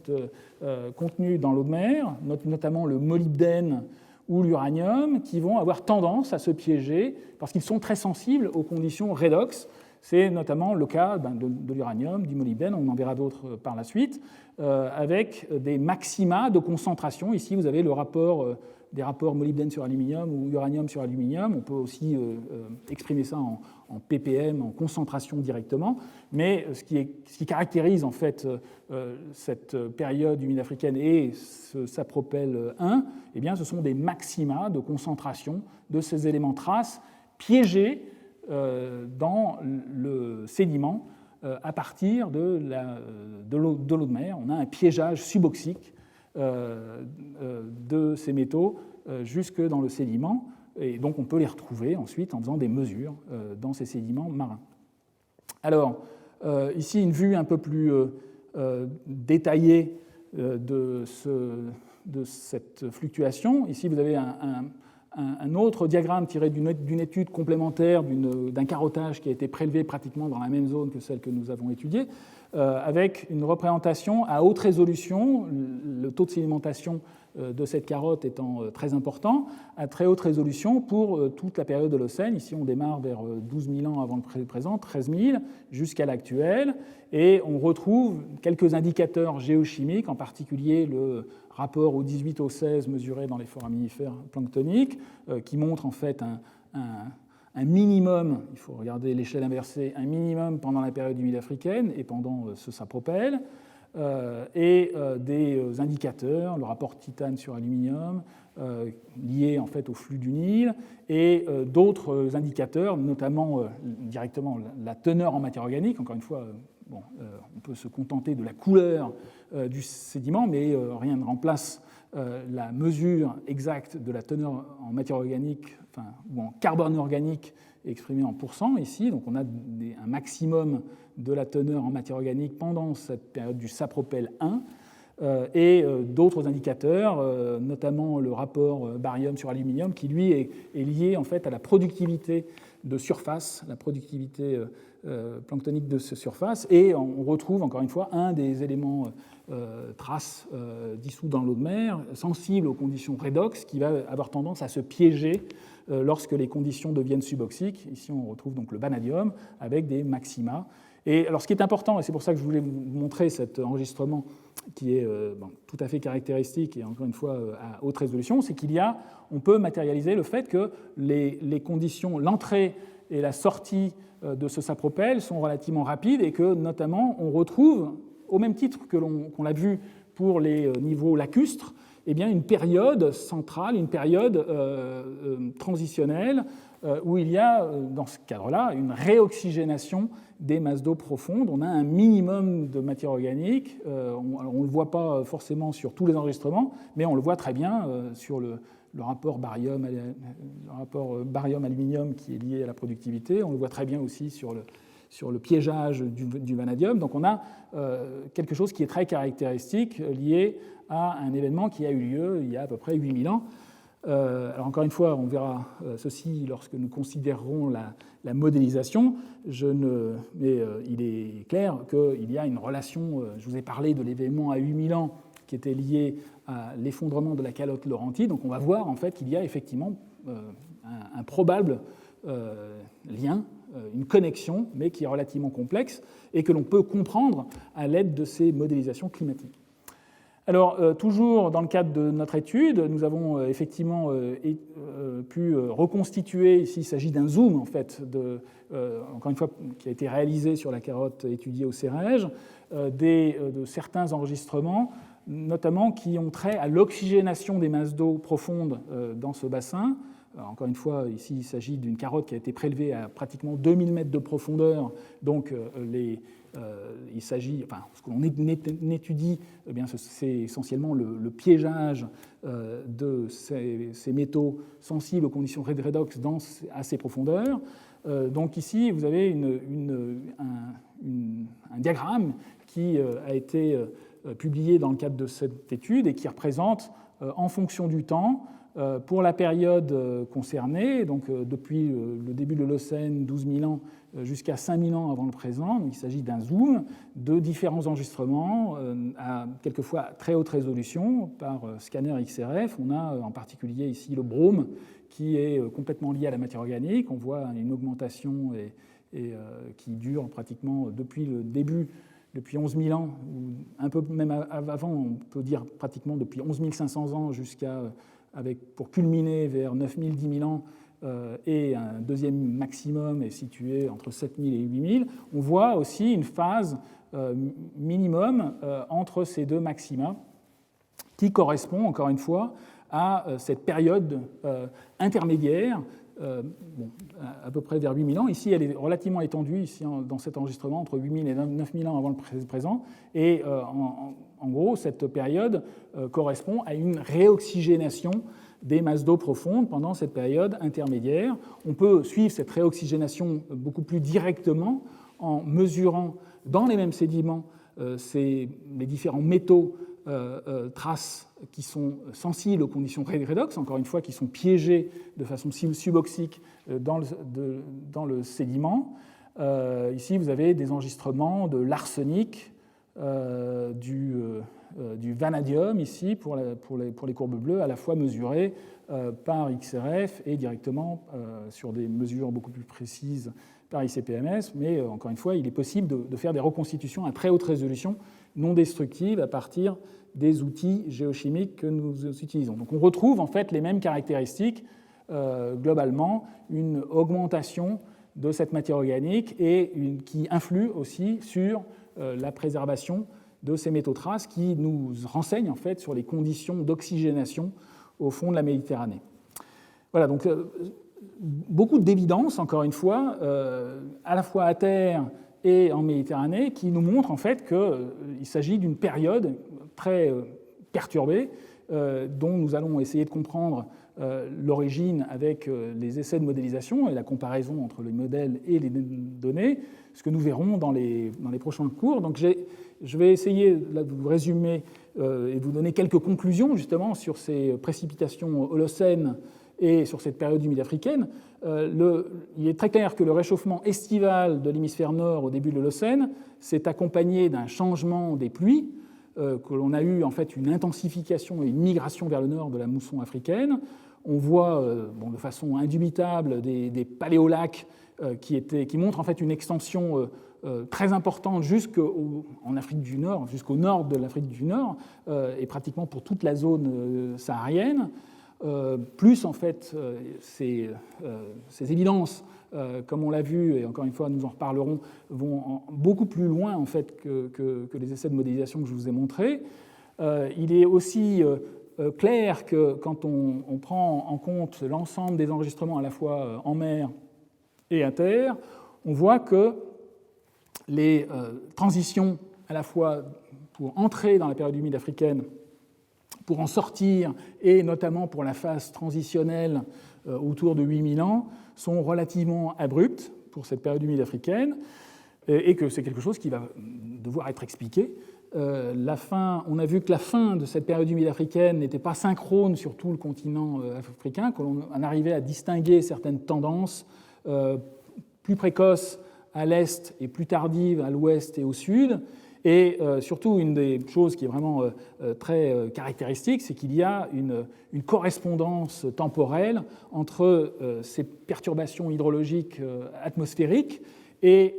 contenus dans l'eau de mer, notamment le molybdène ou l'uranium, qui vont avoir tendance à se piéger parce qu'ils sont très sensibles aux conditions redox. C'est notamment le cas de l'uranium, du molybdène, on en verra d'autres par la suite, avec des maxima de concentration. Ici, vous avez des rapports molybdène sur aluminium ou uranium sur aluminium. On peut aussi exprimer ça en ppm, en concentration directement. Mais ce qui caractérise en fait cette période humide africaine et ce sapropel 1, eh bien, ce sont des maxima de concentration de ces éléments traces piégés dans le sédiment à partir de l'eau de mer. On a un piégeage suboxique de ces métaux jusque dans le sédiment, et donc on peut les retrouver ensuite en faisant des mesures dans ces sédiments marins. Alors, ici, une vue un peu plus détaillée de cette fluctuation. Ici, vous avez un autre diagramme tiré d'une étude complémentaire d'un carottage qui a été prélevé pratiquement dans la même zone que celle que nous avons étudiée, avec une représentation à haute résolution, le taux de sédimentation de cette carotte étant très important, à très haute résolution pour toute la période de l'Holocène. Ici, on démarre vers 12 000 ans avant le présent, 13 000, jusqu'à l'actuel, et on retrouve quelques indicateurs géochimiques, en particulier le rapport au 18 au 16 mesuré dans les foraminifères planctoniques, qui montre en fait un minimum, il faut regarder l'échelle inversée, un minimum pendant la période humide africaine et pendant ce sapropel, et des indicateurs, le rapport titane sur aluminium, lié en fait au flux du Nil, et d'autres indicateurs, notamment directement la teneur en matière organique. Encore une fois, on peut se contenter de la couleur du sédiment, mais rien ne remplace la mesure exacte de la teneur en matière organique, ou en carbone organique exprimé en pourcents ici. Donc on a un maximum de la teneur en matière organique pendant cette période du sapropel 1, et d'autres indicateurs, notamment le rapport barium sur aluminium, qui lui est lié en fait à la productivité de surface, la productivité planctonique de cette surface, et on retrouve encore une fois un des éléments traces dissous dans l'eau de mer, sensible aux conditions redox, qui va avoir tendance à se piéger lorsque les conditions deviennent suboxiques. Ici, on retrouve donc le vanadium avec des maxima. Et alors, ce qui est important, et c'est pour ça que je voulais vous montrer cet enregistrement qui est tout à fait caractéristique et encore une fois à haute résolution, c'est on peut matérialiser le fait que les conditions, l'entrée et la sortie de ce sapropel sont relativement rapides et que notamment on retrouve, au même titre que qu'on l'a vu pour les niveaux lacustres, eh bien, une période centrale, une période transitionnelle où il y a, dans ce cadre-là, une réoxygénation des masses d'eau profondes. On a un minimum de matière organique. On ne le voit pas forcément sur tous les enregistrements, mais on le voit très bien sur le rapport barium-aluminium qui est lié à la productivité. On le voit très bien aussi sur le piégeage du vanadium. Donc on a quelque chose qui est très caractéristique, lié à un événement qui a eu lieu il y a à peu près 8000 ans. Alors encore une fois, on verra ceci lorsque nous considérerons la modélisation, mais il est clair qu'il y a une relation, je vous ai parlé de l'événement à 8000 ans qui était lié à l'effondrement de la calotte Laurentide, donc on va voir en fait qu'il y a effectivement un probable lien, une connexion, mais qui est relativement complexe et que l'on peut comprendre à l'aide de ces modélisations climatiques. Alors, toujours dans le cadre de notre étude, nous avons effectivement pu reconstituer, ici il s'agit d'un zoom en fait, encore une fois, qui a été réalisé sur la carotte étudiée au Cérège, de certains enregistrements, notamment qui ont trait à l'oxygénation des masses d'eau profondes dans ce bassin. Encore une fois, ici il s'agit d'une carotte qui a été prélevée à pratiquement 2000 mètres de profondeur, donc il s'agit, ce que l'on étudie, eh bien, c'est essentiellement le piégeage de ces métaux sensibles aux conditions redox à ces profondeurs. Donc ici, vous avez un diagramme qui a été publié dans le cadre de cette étude et qui représente, en fonction du temps, pour la période concernée, donc depuis le début de l'Holocène, 12 000 ans, jusqu'à 5 000 ans avant le présent, il s'agit d'un zoom de différents enregistrements à quelquefois très haute résolution par scanner XRF. On a en particulier ici le brome qui est complètement lié à la matière organique. On voit une augmentation qui dure pratiquement depuis le début, depuis 11 000 ans, ou un peu même avant, on peut dire pratiquement depuis 11 500 ans pour culminer vers 9 000, 10 000 ans, et un deuxième maximum est situé entre 7 000 et 8 000, on voit aussi une phase minimum entre ces deux maxima qui correspond, encore une fois, à cette période intermédiaire, à peu près vers 8 000 ans. Ici, elle est relativement étendue ici, dans cet enregistrement, entre 8 000 et 9 000 ans avant le présent, et en gros, cette période correspond à une réoxygénation des masses d'eau profondes pendant cette période intermédiaire. On peut suivre cette réoxygénation beaucoup plus directement en mesurant dans les mêmes sédiments les différents métaux traces qui sont sensibles aux conditions redox, encore une fois, qui sont piégés de façon suboxique dans le sédiment. Ici, vous avez des enregistrements de l'arsenic, du vanadium, ici, pour les courbes bleues, à la fois mesurées par XRF et directement sur des mesures beaucoup plus précises par ICP-MS, mais encore une fois, il est possible de faire des reconstitutions à très haute résolution non destructives à partir des outils géochimiques que nous utilisons. Donc on retrouve en fait les mêmes caractéristiques, globalement, une augmentation de cette matière organique et qui influe aussi sur la préservation de ces métaux traces qui nous renseignent en fait sur les conditions d'oxygénation au fond de la Méditerranée. Voilà, donc beaucoup d'évidence, encore une fois, à la fois à terre et en Méditerranée, qui nous montrent en fait qu'il s'agit d'une période très perturbée, dont nous allons essayer de comprendre l'origine avec les essais de modélisation et la comparaison entre les modèles et les données, ce que nous verrons dans les prochains cours. Donc je vais essayer de vous résumer et de vous donner quelques conclusions justement sur ces précipitations holocènes et sur cette période humide africaine. Il est très clair que le réchauffement estival de l'hémisphère nord au début de l'Holocène s'est accompagné d'un changement des pluies, que l'on a eu en fait une intensification et une migration vers le nord de la mousson africaine. On voit de façon indubitable des paléolacs qui montrent en fait une extension très importante en Afrique du Nord, jusqu'au nord de l'Afrique du Nord, et pratiquement pour toute la zone saharienne. Plus en fait ces évidences, comme on l'a vu, et encore une fois nous en reparlerons, vont beaucoup plus loin en fait que les essais de modélisation que je vous ai montrés. Il est aussi clair que quand on prend en compte l'ensemble des enregistrements à la fois en mer et à terre, on voit que les transitions à la fois pour entrer dans la période humide africaine, pour en sortir, et notamment pour la phase transitionnelle autour de 8000 ans, sont relativement abruptes pour cette période humide africaine, et que c'est quelque chose qui va devoir être expliqué. On a vu que la fin de cette période humide africaine n'était pas synchrone sur tout le continent africain, qu'on en arrivait à distinguer certaines tendances plus précoces à l'est et plus tardives à l'ouest et au sud. Et surtout, une des choses qui est vraiment très caractéristique, c'est qu'il y a une correspondance temporelle entre ces perturbations hydrologiques atmosphériques et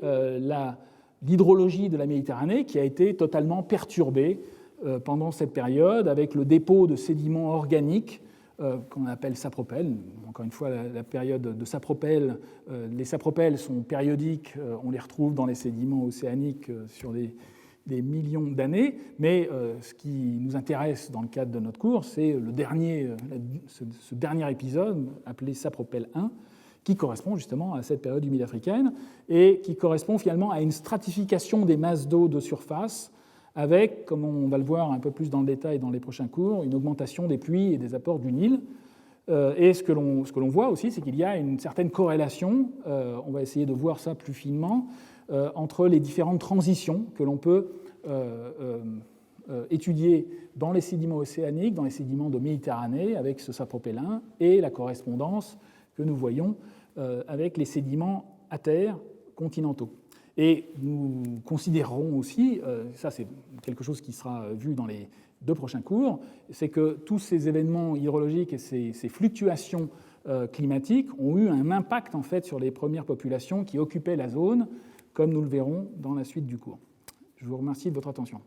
l'hydrologie de la Méditerranée qui a été totalement perturbée pendant cette période avec le dépôt de sédiments organiques qu'on appelle sapropels. Encore une fois, la période de sapropels, les sapropels sont périodiques, on les retrouve dans les sédiments océaniques sur des millions d'années, mais ce qui nous intéresse dans le cadre de notre cours, c'est ce dernier épisode appelé Sapropel 1, qui correspond justement à cette période humide africaine et qui correspond finalement à une stratification des masses d'eau de surface avec, comme on va le voir un peu plus dans le détail dans les prochains cours, une augmentation des pluies et des apports du Nil. Et ce que l'on voit aussi, c'est qu'il y a une certaine corrélation, on va essayer de voir ça plus finement, entre les différentes transitions que l'on peut étudier dans les sédiments océaniques, dans les sédiments de Méditerranée, avec ce sapropélin, et la correspondance que nous voyons avec les sédiments à terre continentaux. Et nous considérerons aussi, ça c'est quelque chose qui sera vu dans les 2 prochains cours, c'est que tous ces événements hydrologiques et ces fluctuations climatiques ont eu un impact en fait sur les premières populations qui occupaient la zone, comme nous le verrons dans la suite du cours. Je vous remercie de votre attention.